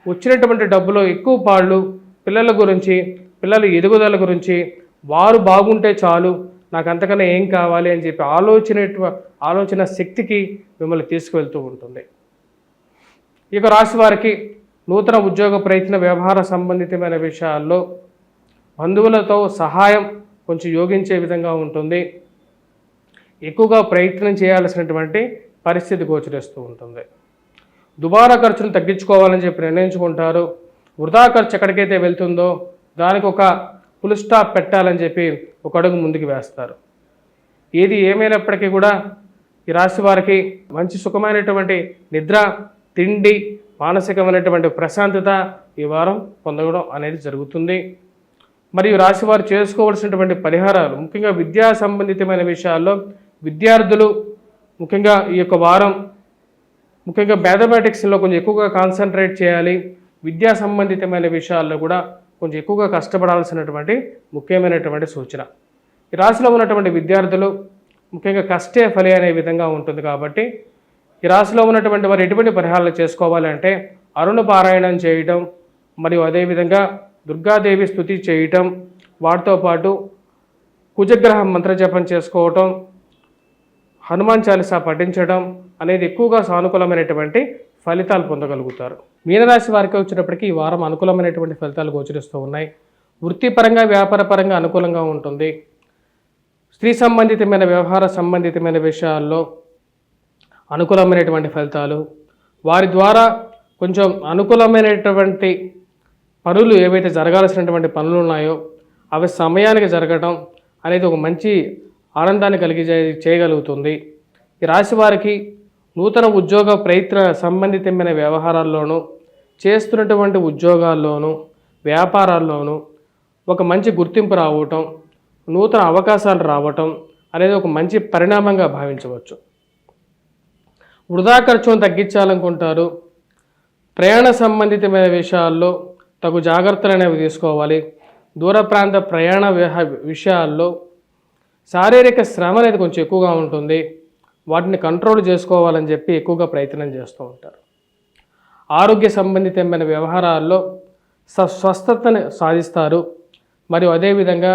వచ్చినటువంటి డబ్బులో ఎక్కువ పాళ్ళు పిల్లల గురించి, పిల్లల ఎదుగుదల గురించి, వారు బాగుంటే చాలు, నాకు అంతకన్నా ఏం కావాలి అని చెప్పి ఆలోచన శక్తికి మిమ్మల్ని తీసుకువెళ్తూ ఉంటుంది. ఇక రాశి వారికి నూతన ఉద్యోగ ప్రయత్న, వ్యవహార సంబంధితమైన విషయాల్లో బంధువులతో సహాయం కొంచెం యోగించే విధంగా ఉంటుంది. ఎక్కువగా ప్రయత్నం చేయాల్సినటువంటి పరిస్థితి గోచరిస్తూ ఉంటుంది. దుబారా ఖర్చును తగ్గించుకోవాలని చెప్పి నిర్ణయించుకుంటారు. వృధా ఖర్చు ఎక్కడికైతే వెళ్తుందో దానికి ఒక ఫుల్ స్టాప్ పెట్టాలని చెప్పి ఒక అడుగు ముందుకు వేస్తారు. ఏది ఏమైనప్పటికీ కూడా ఈ రాశి వారికి మంచి సుఖమైనటువంటి నిద్ర, తిండి, మానసికమైనటువంటి ప్రశాంతత ఈ వారం పొందడం అనేది జరుగుతుంది. మరియు రాశి వారు చేసుకోవాల్సినటువంటి పరిహారాలు, ముఖ్యంగా విద్యా సంబంధితమైన విషయాల్లో విద్యార్థులు ముఖ్యంగా ఈ యొక్క వారం ముఖ్యంగా మ్యాథమెటిక్స్లో కొంచెం ఎక్కువగా కాన్సన్ట్రేట్ చేయాలి. విద్యా సంబంధితమైన విషయాల్లో కూడా కొంచెం ఎక్కువగా కష్టపడాల్సినటువంటి ముఖ్యమైనటువంటి సూచన. ఈ రాశిలో ఉన్నటువంటి విద్యార్థులు ముఖ్యంగా కష్టే ఫలి అనే విధంగా ఉంటుంది. కాబట్టి ఈ రాశిలో ఉన్నటువంటి వారు ఎటువంటి పరిహారాలు చేసుకోవాలంటే అరుణ పారాయణం చేయటం, మరియు అదేవిధంగా దుర్గాదేవి స్తుతి చేయటం, వాటితో పాటు కుజగ్రహ మంత్రజపం చేసుకోవటం, హనుమాన్ చాలీసా పఠించడం అనేది ఎక్కువగా సానుకూలమైనటువంటి ఫలితాలు పొందగలుగుతారు. మీనరాశి వారికి వచ్చినప్పటికీ ఈ వారం అనుకూలమైనటువంటి ఫలితాలు గోచరిస్తూ ఉన్నాయి. వృత్తిపరంగా, వ్యాపారపరంగా అనుకూలంగా ఉంటుంది. స్త్రీ సంబంధితమైన, వ్యవహార సంబంధితమైన విషయాల్లో అనుకూలమైనటువంటి ఫలితాలు, వారి ద్వారా కొంచెం అనుకూలమైనటువంటి పనులు ఏవైతే జరగాల్సినటువంటి పనులు ఉన్నాయో అవి సమయానికి జరగడం అనేది ఒక మంచి ఆనందాన్ని చేయగలుగుతుంది. ఈ రాశి వారికి నూతన ఉద్యోగ ప్రయత్న సంబంధితమైన వ్యవహారాల్లోనూ, చేస్తున్నటువంటి ఉద్యోగాల్లోనూ, వ్యాపారాల్లోనూ ఒక మంచి గుర్తింపు రావటం, నూతన అవకాశాలు రావటం అనేది ఒక మంచి పరిణామంగా భావించవచ్చు. వృధా ఖర్చును తగ్గించాలనుకుంటారు. ప్రయాణ సంబంధితమైన విషయాల్లో తగు జాగ్రత్తలు అనేవి తీసుకోవాలి. దూర ప్రాంత ప్రయాణ విషయాల్లో శారీరక శ్రమ అనేది కొంచెం ఎక్కువగా ఉంటుంది. వాటిని కంట్రోల్ చేసుకోవాలని చెప్పి ఎక్కువగా ప్రయత్నం చేస్తూ ఉంటారు. ఆరోగ్య సంబంధితమైన వ్యవహారాల్లో స్వస్థతని సాధిస్తారు. మరియు అదేవిధంగా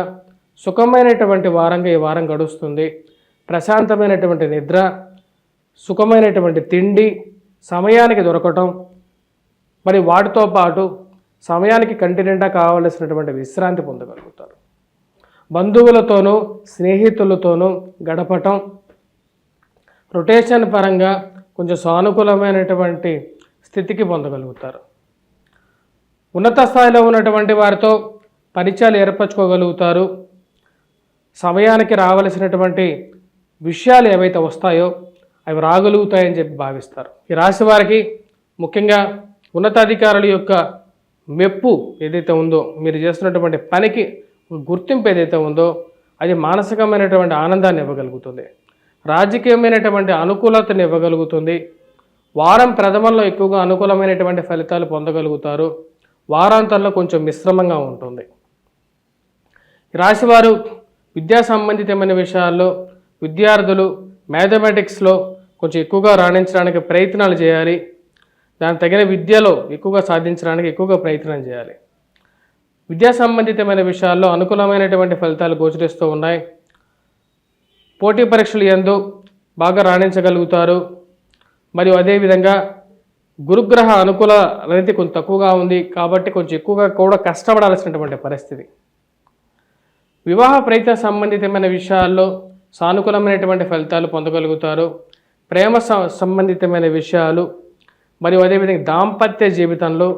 సుఖమైనటువంటి వారంగా ఈ వారం గడుస్తుంది. ప్రశాంతమైనటువంటి నిద్ర, సుఖమైనటువంటి తిండి సమయానికి దొరకటం, మరి వాటితో పాటు సమయానికి కంటి నిండా కావలసినటువంటి విశ్రాంతి పొందగలుగుతారు. బంధువులతోనూ, స్నేహితులతోనూ గడపటం, రొటేషన్ పరంగా కొంచెం సానుకూలమైనటువంటి స్థితికి పొందగలుగుతారు. ఉన్నత స్థాయిలో ఉన్నటువంటి వారితో పరిచయాలు ఏర్పరచుకోగలుగుతారు. సమయానికి రావలసినటువంటి విషయాలు ఏవైతే వస్తాయో అవి రాగలుగుతాయని చెప్పి భావిస్తారు. ఈ రాశి వారికి ముఖ్యంగా ఉన్నతాధికారుల యొక్క మెప్పు ఏదైతే ఉందో, మీరు చేస్తున్నటువంటి పనికి గుర్తింపు ఏదైతే ఉందో అది మానసికమైనటువంటి ఆనందాన్ని ఇవ్వగలుగుతుంది. రాజకీయమైనటువంటి అనుకూలతను ఇవ్వగలుగుతుంది. వారం ప్రథమంలో ఎక్కువగా అనుకూలమైనటువంటి ఫలితాలు పొందగలుగుతారు. వారాంతంలో కొంచెం మిశ్రమంగా ఉంటుంది. రాశివారు విద్యా సంబంధితమైన విషయాల్లో విద్యార్థులు మ్యాథమెటిక్స్లో కొంచెం ఎక్కువగా రాణించడానికి ప్రయత్నాలు చేయాలి. దానికి తగిన విద్యలో ఎక్కువగా సాధించడానికి ఎక్కువగా ప్రయత్నం చేయాలి. విద్యా సంబంధితమైన విషయాల్లో అనుకూలమైనటువంటి ఫలితాలు గోచరిస్తూ ఉన్నాయి. పోటీ పరీక్షలు యందు బాగా రాణించగలుగుతారు. మరియు అదేవిధంగా గురుగ్రహ అనుకూల అనేది కొంచెం తక్కువగా ఉంది కాబట్టి కొంచెం ఎక్కువగా కూడా కష్టపడాల్సినటువంటి పరిస్థితి. వివాహ ప్రయత్న సంబంధితమైన విషయాల్లో సానుకూలమైనటువంటి ఫలితాలు పొందగలుగుతారు. ప్రేమ సంబంధితమైన విషయాలు మరియు అదేవిధంగా దాంపత్య జీవితంలో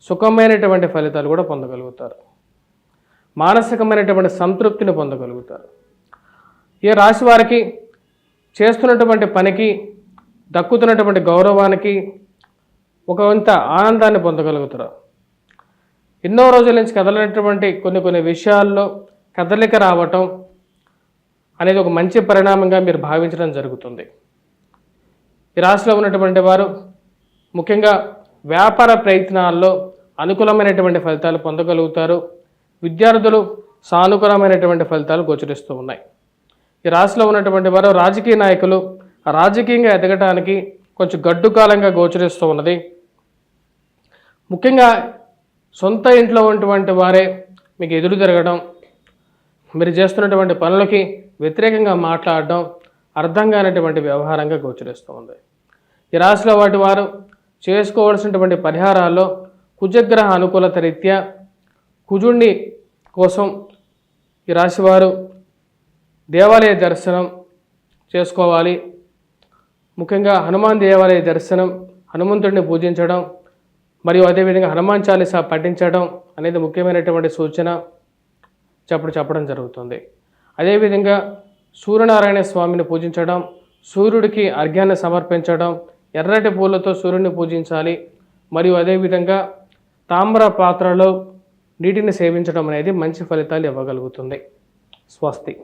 సుఖమైనటువంటి ఫలితాలు కూడా పొందగలుగుతారు. మానసికమైనటువంటి సంతృప్తిని పొందగలుగుతారు. ఈ రాశి వారికి చేస్తున్నటువంటి పనికి దక్కుతున్నటువంటి గౌరవానికి ఒక వంత ఆనందాన్ని పొందగలుగుతారు. ఎన్నో రోజుల నుంచి కదలనటువంటి కొన్ని విషయాల్లో కదలిక రావటం అనేది ఒక మంచి పరిణామంగా మీరు భావించడం జరుగుతుంది. ఈ రాశిలో ఉన్నటువంటి వారు ముఖ్యంగా వ్యాపార ప్రయత్నాల్లో అనుకూలమైనటువంటి ఫలితాలు పొందగలుగుతారు. విద్యార్థులు సానుకూలమైనటువంటి ఫలితాలు గోచరిస్తూ ఉన్నాయి. ఈ రాశిలో ఉన్నటువంటి వారు రాజకీయ నాయకులు రాజకీయంగా ఎదగటానికి కొంచెం గడ్డు కాలంగా గోచరిస్తూ ఉన్నది. ముఖ్యంగా సొంత ఇంట్లో ఉన్నటువంటి వారే మీకు ఎదురు తిరగడం, మీరు చేస్తున్నటువంటి పనులకి వ్యతిరేకంగా మాట్లాడడం అర్థం కానటువంటి వ్యవహారంగా గోచరిస్తూ ఉంది. ఈ రాశిలో వారు చేసుకోవాల్సినటువంటి పరిహారాల్లో కుజగ్రహ అనుకూలత రీత్యా కుజుడిని కోసం ఈ రాశివారు దేవాలయ దర్శనం చేసుకోవాలి. ముఖ్యంగా హనుమాన్ దేవాలయ దర్శనం, హనుమంతుడిని పూజించడం మరియు అదేవిధంగా హనుమాన్ చాలీసా పఠించడం అనేది ముఖ్యమైనటువంటి సూచన చెప్పడం జరుగుతుంది. అదేవిధంగా సూర్యనారాయణ స్వామిని పూజించడం, సూర్యుడికి అర్ఘ్యాన్ని సమర్పించడం, ఎర్రటి పూలతో సూర్యుడిని పూజించాలి. మరియు అదేవిధంగా తామ్ర పాత్రలో నీటిని సేవించడం అనేది మంచి ఫలితాలు ఇవ్వగలుగుతుంది. స్వస్తి.